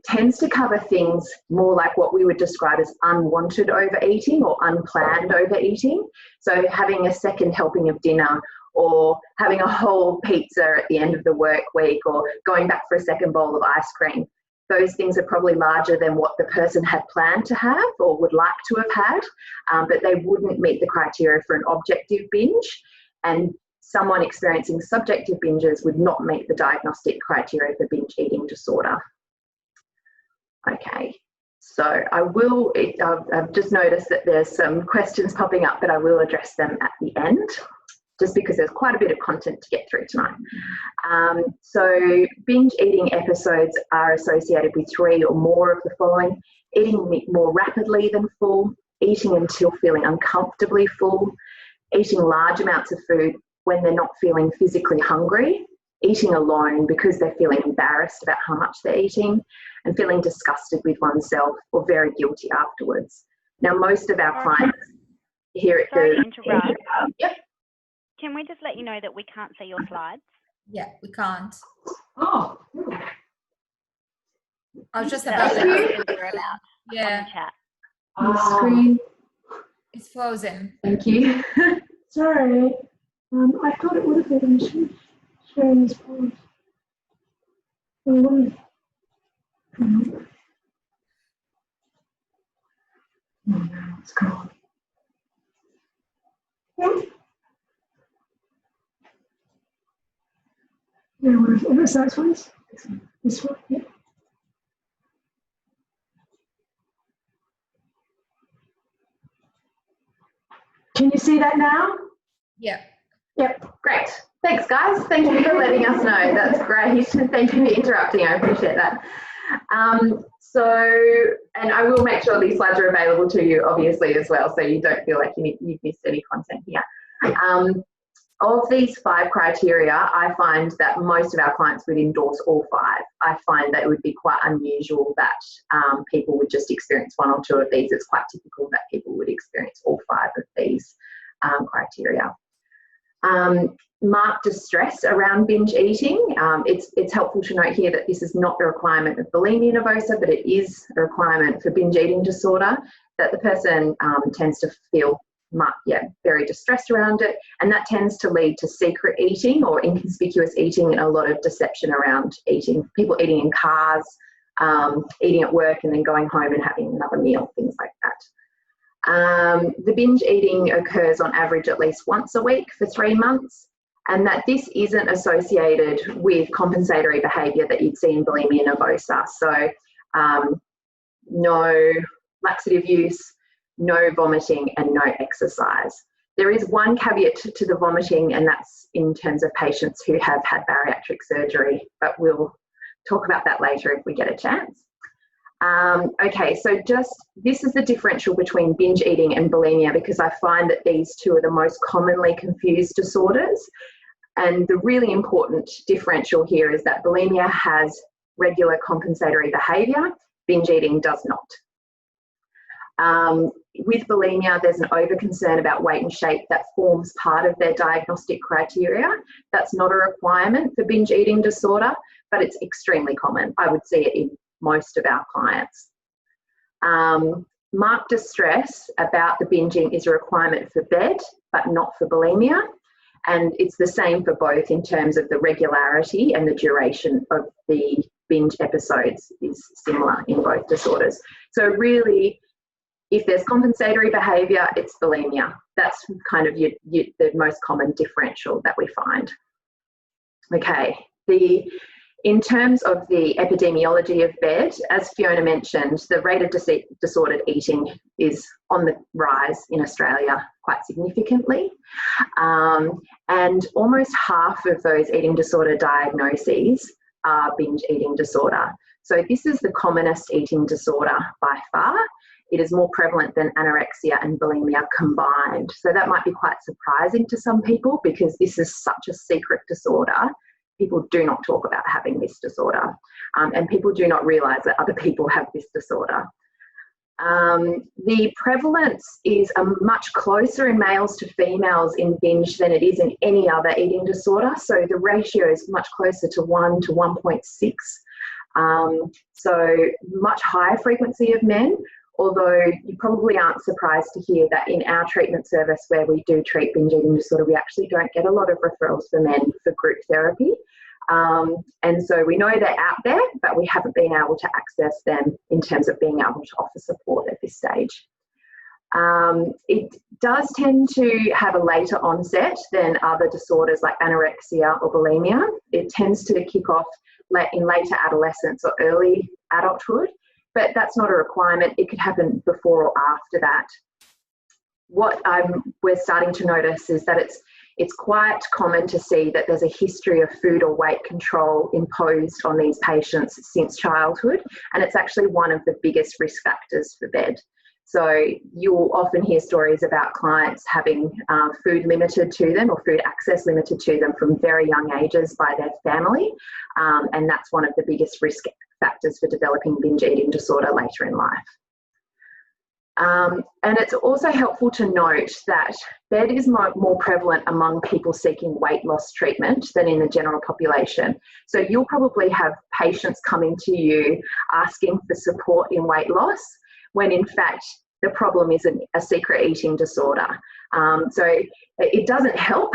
tends to cover things more like what we would describe as unwanted overeating or unplanned overeating. So having a second helping of dinner, or having a whole pizza at the end of the work week, or going back for a second bowl of ice cream. Those things are probably larger than what the person had planned to have or would like to have had, but they wouldn't meet the criteria for an objective binge. And someone experiencing subjective binges would not meet the diagnostic criteria for binge eating disorder. Okay, so I've just noticed that there's some questions popping up, but I will address them at the end, just because there's quite a bit of content to get through tonight. So binge eating episodes are associated with 3 or more of the following: eating more rapidly than full, eating until feeling uncomfortably full, eating large amounts of food when they're not feeling physically hungry, eating alone because they're feeling embarrassed about how much they're eating, and feeling disgusted with oneself or very guilty afterwards. Now, most of our clients here at Sorry to interrupt. Yep. Can we just let you know that we can't see your slides? Yeah, we can't. Oh. I was just That's about the to. questions that are allowed on Yeah, the chat. On the screen. it's frozen. Thank you. Sorry. I thought it would have been sharing this page. Oh, no, it's gone. Yeah, where's that one? This one, yeah. Can you see that now? Yeah. Yep, great. Thanks, guys. Thank you for letting us know. That's great. Thank you for interrupting. I appreciate that. And I will make sure these slides are available to you, obviously, as well, so you don't feel like you've missed any content here. Of these 5 criteria, I find that most of our clients would endorse all 5. I find that it would be quite unusual that people would just experience 1 or 2 of these. It's quite typical that people would experience all 5 of these criteria. Marked distress around binge eating. It's helpful to note here that this is not a requirement of bulimia nervosa, but it is a requirement for binge eating disorder, that the person tends to feel very distressed around it, and that tends to lead to secret eating or inconspicuous eating and a lot of deception around eating. People eating in cars, eating at work and then going home and having another meal, things like that. The binge eating occurs on average at least once a week for 3 months, and that this isn't associated with compensatory behaviour that you'd see in bulimia nervosa. So no laxative use, no vomiting, and no exercise. There is one caveat to the vomiting, and that's in terms of patients who have had bariatric surgery, but we'll talk about that later if we get a chance. Okay, so this is the differential between binge eating and bulimia, because I find that these 2 are the most commonly confused disorders. And the really important differential here is that bulimia has regular compensatory behaviour, binge eating does not. With bulimia, there's an over-concern about weight and shape that forms part of their diagnostic criteria. That's not a requirement for binge eating disorder, but it's extremely common. I would see it in most of our clients. Marked distress about the binging is a requirement for BED, but not for bulimia. And it's the same for both in terms of the regularity and the duration of the binge episodes is similar in both disorders. So really, if there's compensatory behaviour, it's bulimia. That's kind of the most common differential that we find. Okay, in terms of the epidemiology of BED, as Fiona mentioned, the rate of disordered eating is on the rise in Australia quite significantly. And almost half of those eating disorder diagnoses are binge eating disorder. So this is the commonest eating disorder by far. It is more prevalent than anorexia and bulimia combined. So that might be quite surprising to some people because this is such a secret disorder. People do not talk about having this disorder, and people do not realise that other people have this disorder. The prevalence is much closer in males to females in binge than it is in any other eating disorder. So the ratio is much closer to 1 to 1.6. So much higher frequency of men, although you probably aren't surprised to hear that in our treatment service where we do treat binge eating disorder, we actually don't get a lot of referrals for men for group therapy. And so we know they're out there, but we haven't been able to access them in terms of being able to offer support at this stage. It does tend to have a later onset than other disorders like anorexia or bulimia. It tends to kick off in later adolescence or early adulthood, but that's not a requirement. It could happen before or after that. What we're starting to notice is that it's quite common to see that there's a history of food or weight control imposed on these patients since childhood, and it's actually one of the biggest risk factors for BED. So you'll often hear stories about clients having food limited to them or food access limited to them from very young ages by their family, and that's one of the biggest risk factors for developing binge eating disorder later in life. And it's also helpful to note that BED is more prevalent among people seeking weight loss treatment than in the general population. So you'll probably have patients coming to you asking for support in weight loss, when in fact the problem is a secret eating disorder. So it doesn't help,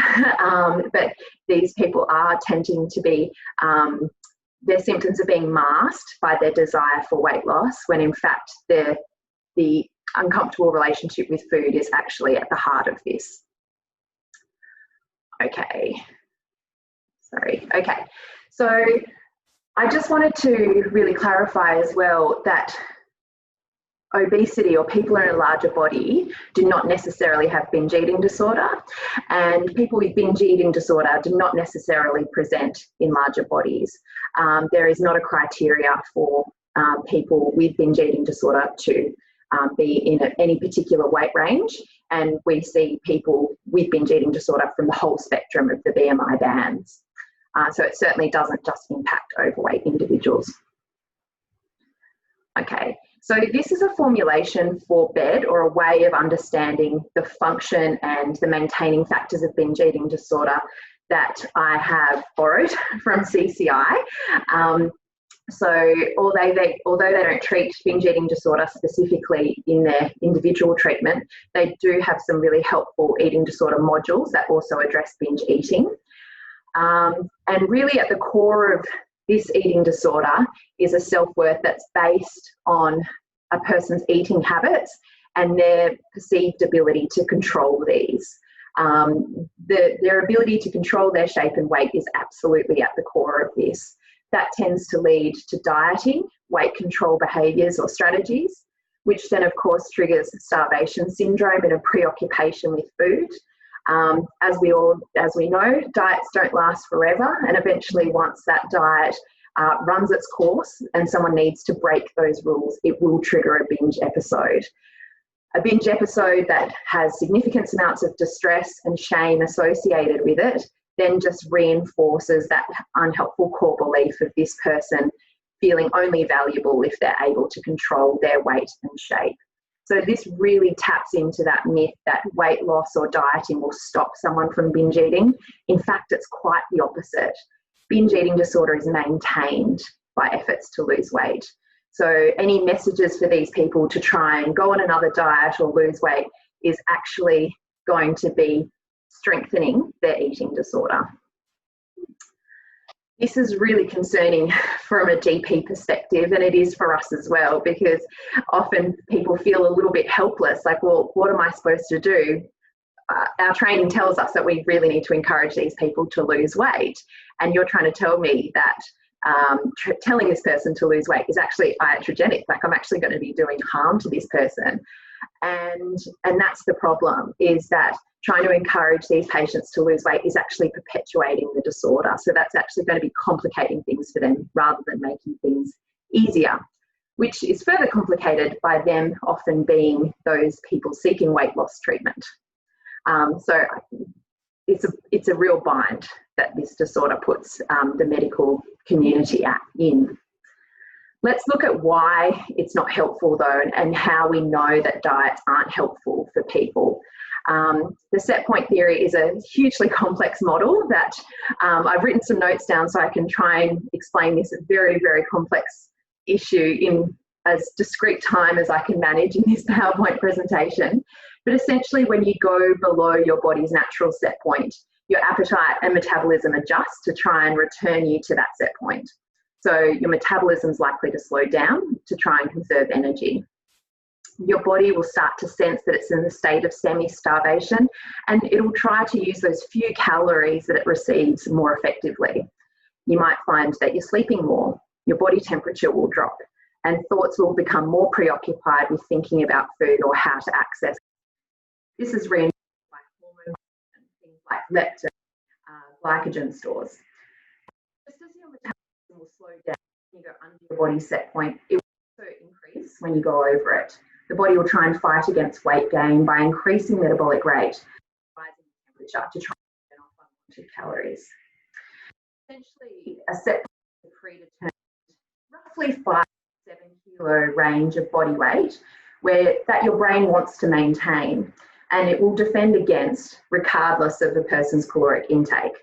but these people are tending to be, their symptoms are being masked by their desire for weight loss, when in fact the uncomfortable relationship with food is actually at the heart of this. Okay, so I just wanted to really clarify as well that obesity or people in a larger body do not necessarily have binge eating disorder, and people with binge eating disorder do not necessarily present in larger bodies. There is not a criteria for people with binge eating disorder to be in any particular weight range, and we see people with binge eating disorder from the whole spectrum of the BMI bands. So it certainly doesn't just impact overweight individuals. Okay, so this is a formulation for BED, or a way of understanding the function and the maintaining factors of binge eating disorder that I have borrowed from CCI. So although they don't treat binge eating disorder specifically in their individual treatment, they do have some really helpful eating disorder modules that also address binge eating. And really at the core of this eating disorder is a self-worth that's based on a person's eating habits and their perceived ability to control these. Their ability to control their shape and weight is absolutely at the core of this. That tends to lead to dieting, weight control behaviours or strategies, which then of course triggers starvation syndrome and a preoccupation with food. As we know, diets don't last forever, and eventually once that diet runs its course and someone needs to break those rules, it will trigger a binge episode. A binge episode that has significant amounts of distress and shame associated with it then just reinforces that unhelpful core belief of this person feeling only valuable if they're able to control their weight and shape. So this really taps into that myth that weight loss or dieting will stop someone from binge eating. In fact, it's quite the opposite. Binge eating disorder is maintained by efforts to lose weight. So any messages for these people to try and go on another diet or lose weight is actually going to be strengthening their eating disorder. This is really concerning from a GP perspective, and it is for us as well, because often people feel a little bit helpless, like, well, what am I supposed to do? Our training tells us that we really need to encourage these people to lose weight, and you're trying to tell me that telling this person to lose weight is actually iatrogenic, like I'm actually going to be doing harm to this person. And that's the problem, is that trying to encourage these patients to lose weight is actually perpetuating the disorder. So that's actually going to be complicating things for them rather than making things easier, which is further complicated by them often being those people seeking weight loss treatment. So it's a real bind that this disorder puts the medical community in. Let's look at why it's not helpful though, and how we know that diets aren't helpful for people. The set point theory is a hugely complex model that I've written some notes down so I can try and explain this very, very complex issue in as discrete time as I can manage in this PowerPoint presentation. But essentially, when you go below your body's natural set point, your appetite and metabolism adjust to try and return you to that set point. So your metabolism is likely to slow down to try and conserve energy. Your body will start to sense that it's in a state of semi-starvation, and it will try to use those few calories that it receives more effectively. You might find that you're sleeping more, your body temperature will drop, and thoughts will become more preoccupied with thinking about food or how to access it. This is reinforced by hormone things like leptin, glycogen stores. Just as your metabolism will slow down when you go under your body's set point, it will also increase when you go over it. The body will try and fight against weight gain by increasing metabolic rate, rising temperature to try and burn off unwanted calories. Essentially, a set point is a predetermined, roughly 5 to 7 kilo range of body weight, that your brain wants to maintain, and it will defend against regardless of the person's caloric intake.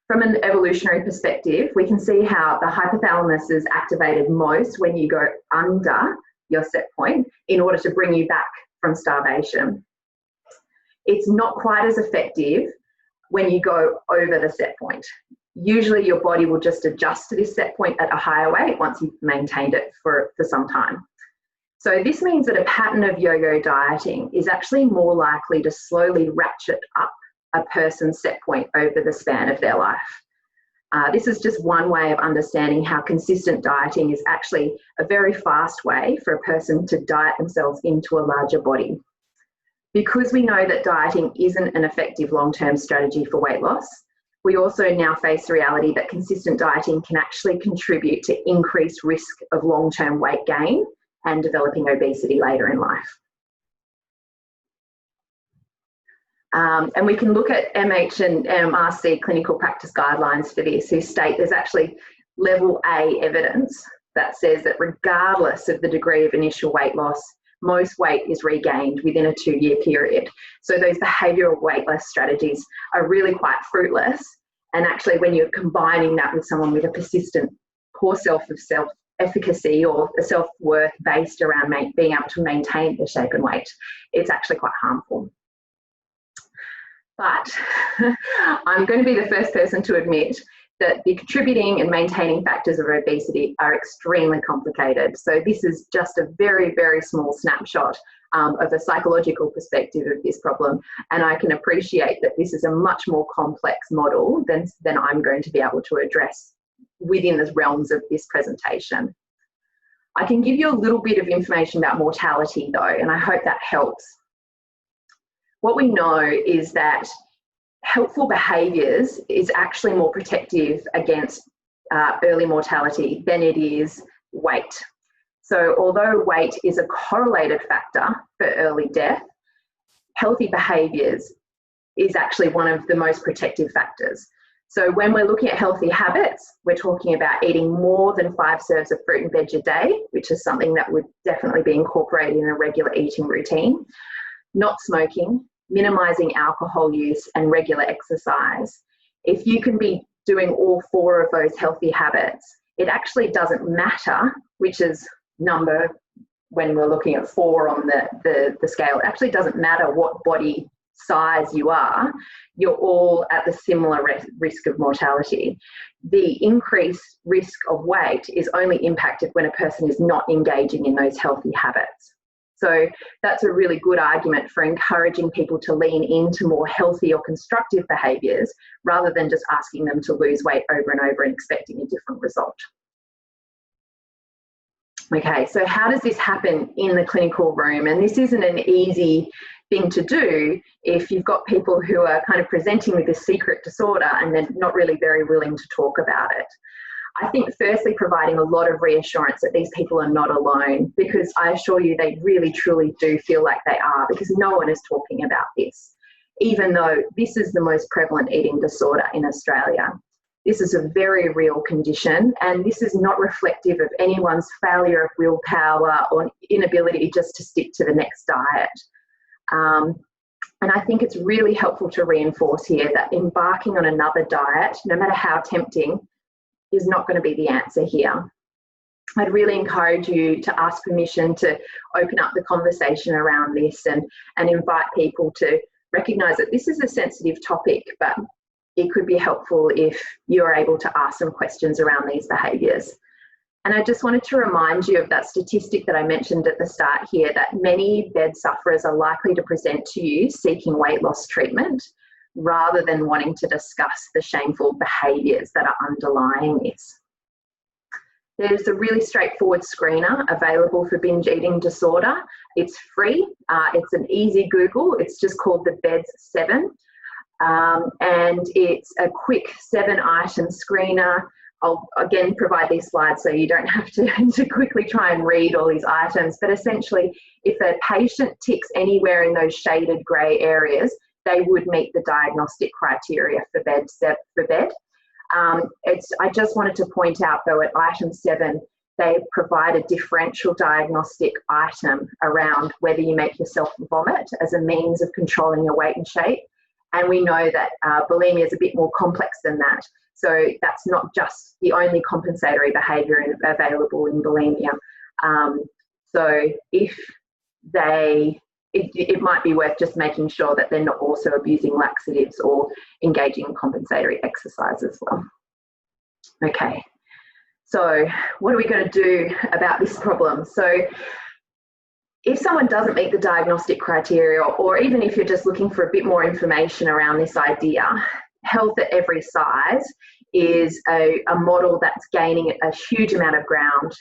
From an evolutionary perspective, we can see how the hypothalamus is activated most when you go under your set point in order to bring you back from starvation. It's not quite as effective when you go over the set point. Usually your body will just adjust to this set point at a higher weight once you've maintained it for some time. So this means that a pattern of yo-yo dieting is actually more likely to slowly ratchet up a person's set point over the span of their life. This is just one way of understanding how consistent dieting is actually a very fast way for a person to diet themselves into a larger body. Because we know that dieting isn't an effective long-term strategy for weight loss, we also now face the reality that consistent dieting can actually contribute to increased risk of long-term weight gain and developing obesity later in life. And we can look at MH and MRC clinical practice guidelines for this, who state there's actually level A evidence that says that regardless of the degree of initial weight loss, most weight is regained within a 2-year period. So those behavioural weight loss strategies are really quite fruitless. And actually, when you're combining that with someone with a persistent poor self-efficacy or a self-worth based around being able to maintain their shape and weight, it's actually quite harmful. But I'm going to be the first person to admit that the contributing and maintaining factors of obesity are extremely complicated. So this is just a very, very small snapshot of a psychological perspective of this problem. And I can appreciate that this is a much more complex model than I'm going to be able to address within the realms of this presentation. I can give you a little bit of information about mortality though, and I hope that helps. What we know is that helpful behaviours is actually more protective against early mortality than it is weight. So although weight is a correlated factor for early death, healthy behaviours is actually one of the most protective factors. So when we're looking at healthy habits, we're talking about eating more than 5 serves of fruit and veg a day, which is something that would definitely be incorporated in a regular eating routine. Not smoking, minimising alcohol use and regular exercise. If you can be doing all 4 of those healthy habits, it actually doesn't matter which is number when we're looking at 4 on the scale. It actually doesn't matter what body size you are, you're all at the similar risk of mortality. The increased risk of weight is only impacted when a person is not engaging in those healthy habits. So that's a really good argument for encouraging people to lean into more healthy or constructive behaviours rather than just asking them to lose weight over and over and expecting a different result. Okay, so how does this happen in the clinical room? And this isn't an easy thing to do if you've got people who are kind of presenting with this secret disorder and they're not really very willing to talk about it. I think firstly providing a lot of reassurance that these people are not alone, because I assure you they really truly do feel like they are, because no one is talking about this, even though this is the most prevalent eating disorder in Australia. This is a very real condition, and this is not reflective of anyone's failure of willpower or inability just to stick to the next diet. And I think it's really helpful to reinforce here that embarking on another diet, no matter how tempting, is not going to be the answer here. I'd really encourage you to ask permission to open up the conversation around this and invite people to recognise that this is a sensitive topic, but it could be helpful if you're able to ask some questions around these behaviours. And I just wanted to remind you of that statistic that I mentioned at the start here, that many BED sufferers are likely to present to you seeking weight loss treatment rather than wanting to discuss the shameful behaviours that are underlying this. There's a really straightforward screener available for binge eating disorder. It's free. It's an easy Google. It's just called the BEDS 7. And it's a quick 7-item screener. I'll again provide these slides so you don't have to quickly try and read all these items. But essentially, if a patient ticks anywhere in those shaded grey areas, they would meet the diagnostic criteria for BED. I just wanted to point out, though, at item 7, they provide a differential diagnostic item around whether you make yourself vomit as a means of controlling your weight and shape. And we know that bulimia is a bit more complex than that. So that's not just the only compensatory behaviour available in bulimia. So if it might be worth just making sure that they're not also abusing laxatives or engaging in compensatory exercise as well. Okay, so what are we going to do about this problem? So if someone doesn't meet the diagnostic criteria, or even if you're just looking for a bit more information around this idea, Health at Every Size is a model that's gaining a huge amount of ground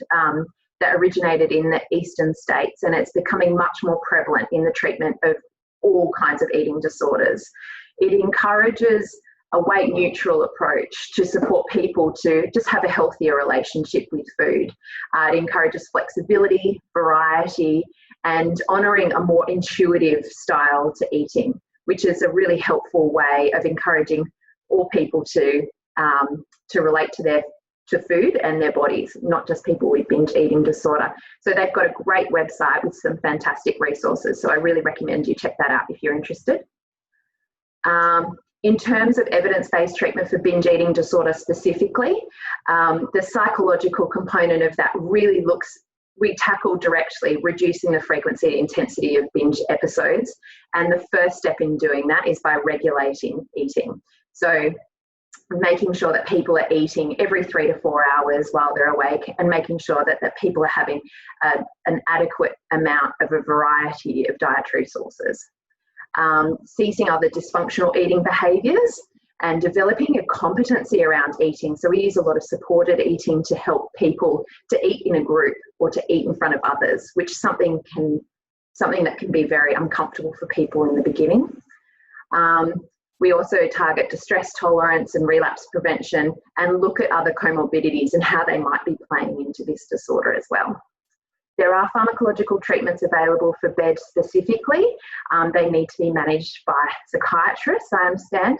that originated in the eastern states, and it's becoming much more prevalent in the treatment of all kinds of eating disorders. It encourages a weight neutral approach to support people to just have a healthier relationship with food. It encourages flexibility, variety, and honouring a more intuitive style to eating, which is a really helpful way of encouraging all people to relate to food and their bodies, not just people with binge eating disorder. So they've got a great website with some fantastic resources. So I really recommend you check that out if you're interested. In terms of evidence-based treatment for binge eating disorder specifically, the psychological component of that really we tackle directly reducing the frequency and intensity of binge episodes. And the first step in doing that is by regulating eating. So making sure that people are eating every 3 to 4 hours while they're awake, and making sure that people are having an adequate amount of a variety of dietary sources. Ceasing other dysfunctional eating behaviours and developing a competency around eating. So we use a lot of supported eating to help people to eat in a group or to eat in front of others, which is something that can be very uncomfortable for people in the beginning. We also target distress tolerance and relapse prevention, and look at other comorbidities and how they might be playing into this disorder as well. There are pharmacological treatments available for BED specifically. They need to be managed by psychiatrists, I understand,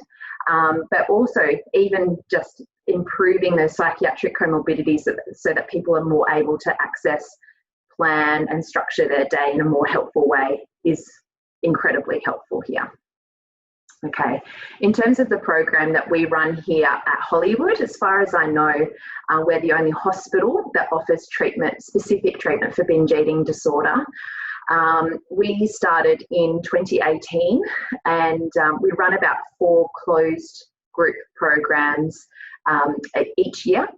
but also even just improving those psychiatric comorbidities so that people are more able to access, plan and structure their day in a more helpful way is incredibly helpful here. Okay, in terms of the program that we run here at Hollywood, as far as I know, we're the only hospital that offers specific treatment for binge eating disorder. We started in 2018, and we run about 4 closed group programs each year.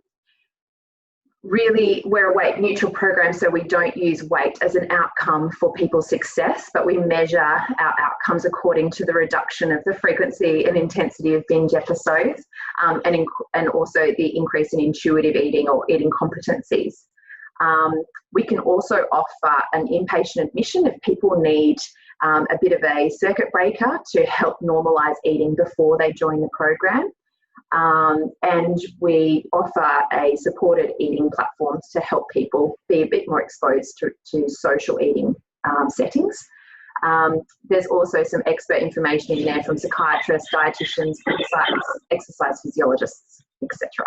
Really, we're a weight neutral program, so we don't use weight as an outcome for people's success, but we measure our outcomes according to the reduction of the frequency and intensity of binge episodes, and also the increase in intuitive eating or eating competencies. We can also offer an inpatient admission if people need a bit of a circuit breaker to help normalise eating before they join the program. And we offer a supported eating platforms to help people be a bit more exposed to social eating settings. There's also some expert information in there from psychiatrists, dietitians, exercise physiologists etc.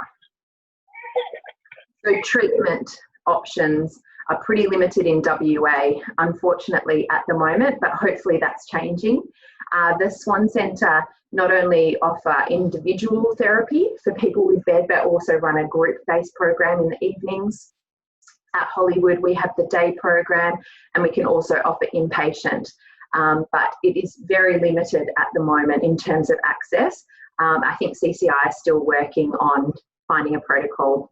So treatment options are pretty limited in WA, unfortunately, at the moment, but hopefully that's changing. The Swan Centre not only offer individual therapy for people with BED, but also run a group-based program in the evenings. At Hollywood, we have the day program, and we can also offer inpatient, but it is very limited at the moment in terms of access. I think CCI is still working on finding a protocol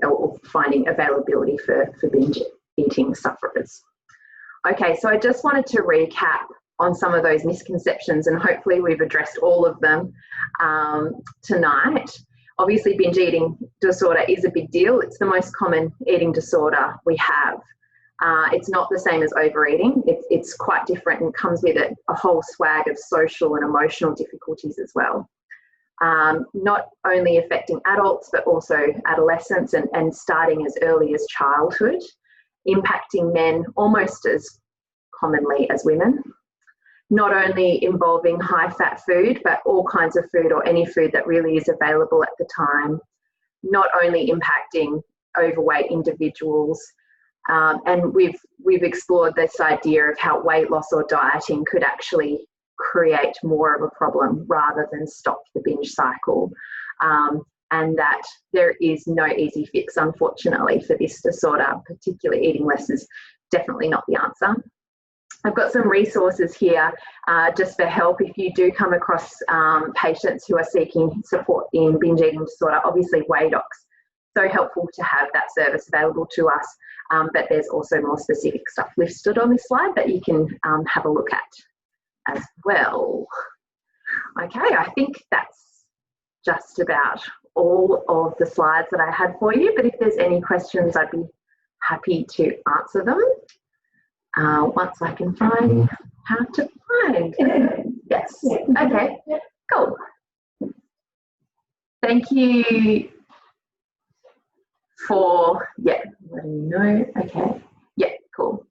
or finding availability for binge eating sufferers. Okay, so I just wanted to recap on some of those misconceptions, and hopefully we've addressed all of them tonight. Obviously, binge eating disorder is a big deal. It's the most common eating disorder we have. It's not the same as overeating. It's quite different and comes with a whole swag of social and emotional difficulties as well. Not only affecting adults, but also adolescents and starting as early as childhood, impacting men almost as commonly as women. Not only involving high-fat food, but all kinds of food or any food that really is available at the time. Not only impacting overweight individuals, and we've explored this idea of how weight loss or dieting could actually create more of a problem rather than stop the binge cycle, and that there is no easy fix, unfortunately, for this disorder. Particularly eating less is definitely not the answer. I've got some resources here just for help if you do come across patients who are seeking support in binge eating disorder. Obviously, WADOC's so helpful to have that service available to us, but there's also more specific stuff listed on this slide that you can have a look at as well. Okay, I think that's just about all of the slides that I had for you, but if there's any questions, I'd be happy to answer them. Once I can find how to find. Yes. Okay. Cool. Thank you for letting me know. Okay. Yeah. Cool.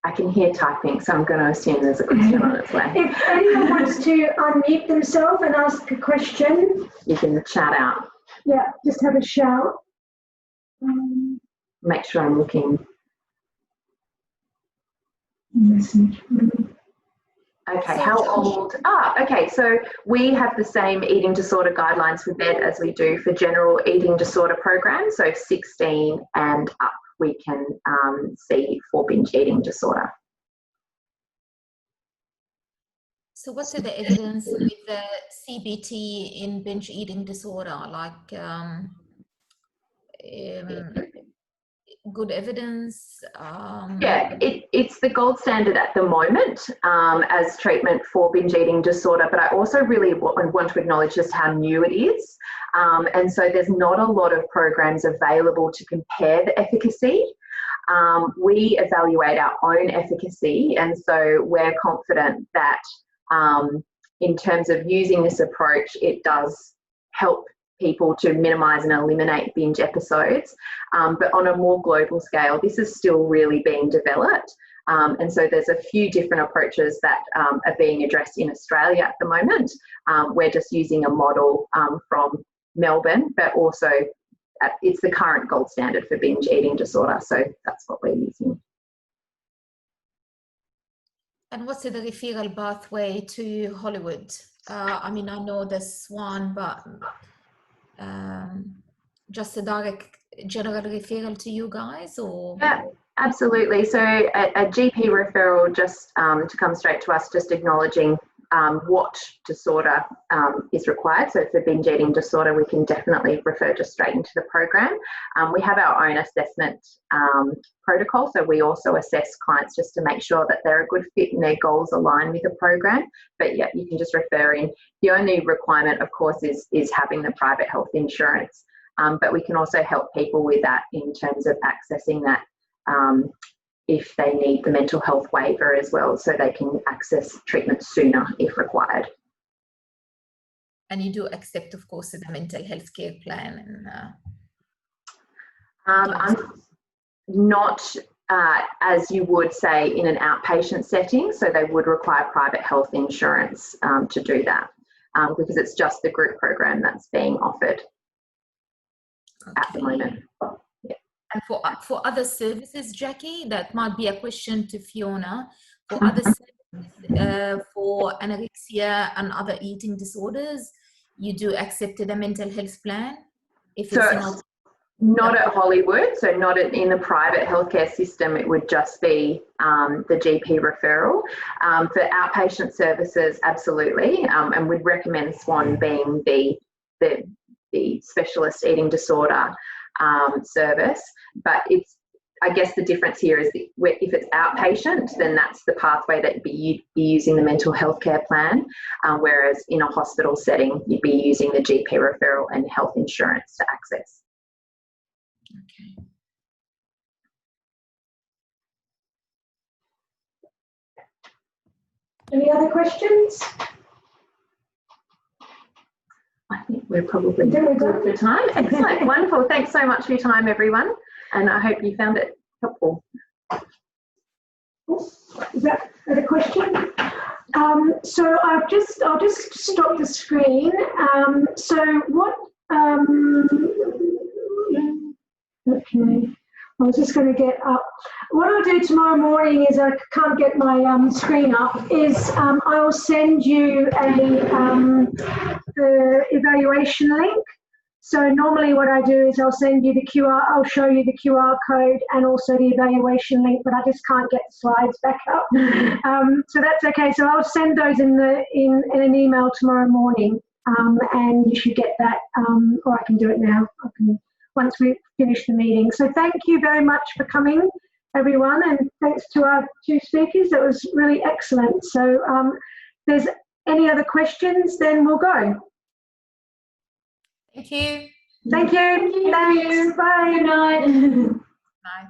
I can hear typing, so I'm going to assume there's a question on its way. If anyone wants to unmute themselves and ask a question, you can chat out. yeah, just have a shout. Make sure I'm looking. Message. Okay, how old? Okay, so we have the same eating disorder guidelines for BED as we do for general eating disorder programs, so 16 and up we can see for binge eating disorder. So what's the evidence with the CBT in binge eating disorder? Like good evidence? Yeah, it's the gold standard at the moment as treatment for binge eating disorder, but I also really want to acknowledge just how new it is. And so there's not a lot of programs available to compare the efficacy. We evaluate our own efficacy, and so we're confident that in terms of using this approach, it does help people to minimise and eliminate binge episodes. But on a more global scale, this is still really being developed. And so there's a few different approaches that are being addressed in Australia at the moment. We're just using a model from Melbourne, but also it's the current gold standard for binge eating disorder. So that's what we're using. And what's the referral pathway to Hollywood? I mean, I know there's one, but just a direct general referral to you guys, or? Yeah, absolutely. So a GP referral just to come straight to us, just acknowledging what disorder is required. So for binge eating disorder, we can definitely refer just straight into the program. We have our own assessment protocol, so we also assess clients just to make sure that they're a good fit and their goals align with the program. But yeah, you can just refer in. The only requirement, of course, is having the private health insurance. But we can also help people with that in terms of accessing that if they need the mental health waiver as well, so they can access treatment sooner if required. And you do accept, of course, the mental health care plan and. I'm not as you would say in an outpatient setting, so they would require private health insurance to do that because it's just the group program that's being offered at the moment. Yeah. And for other services, Jackie, that might be a question to Fiona. For other services, for anorexia and other eating disorders, you do accept a mental health plan? If it's not at Hollywood, so not in the private healthcare system, it would just be the GP referral. For outpatient services, absolutely, and we'd recommend SWAN being the specialist eating disorder service. But I guess the difference here is that if it's outpatient, then that's the pathway that you'd be using the mental health care plan, whereas in a hospital setting, you'd be using the GP referral and health insurance to access. Okay. Any other questions? I think we're probably good for time. Excellent. Wonderful. Thanks so much for your time, everyone. And I hope you found it helpful. Is that a question? So I'll just stop the screen. So what, okay, I was just going to get up. What I'll do tomorrow morning is I can't get my screen up, is I will send you the evaluation link. So normally what I do is I'll send you the QR, I'll show you the QR code and also the evaluation link, but I just can't get the slides back up. So that's okay. So I'll send those in an email tomorrow morning, and you should get that, or I can do it now. Once we finish the meeting. So thank you very much for coming, everyone, and thanks to our two speakers. That was really excellent. So if there's any other questions, then we'll go. Thank you. Thank you. Thanks. Bye. Good night. Bye.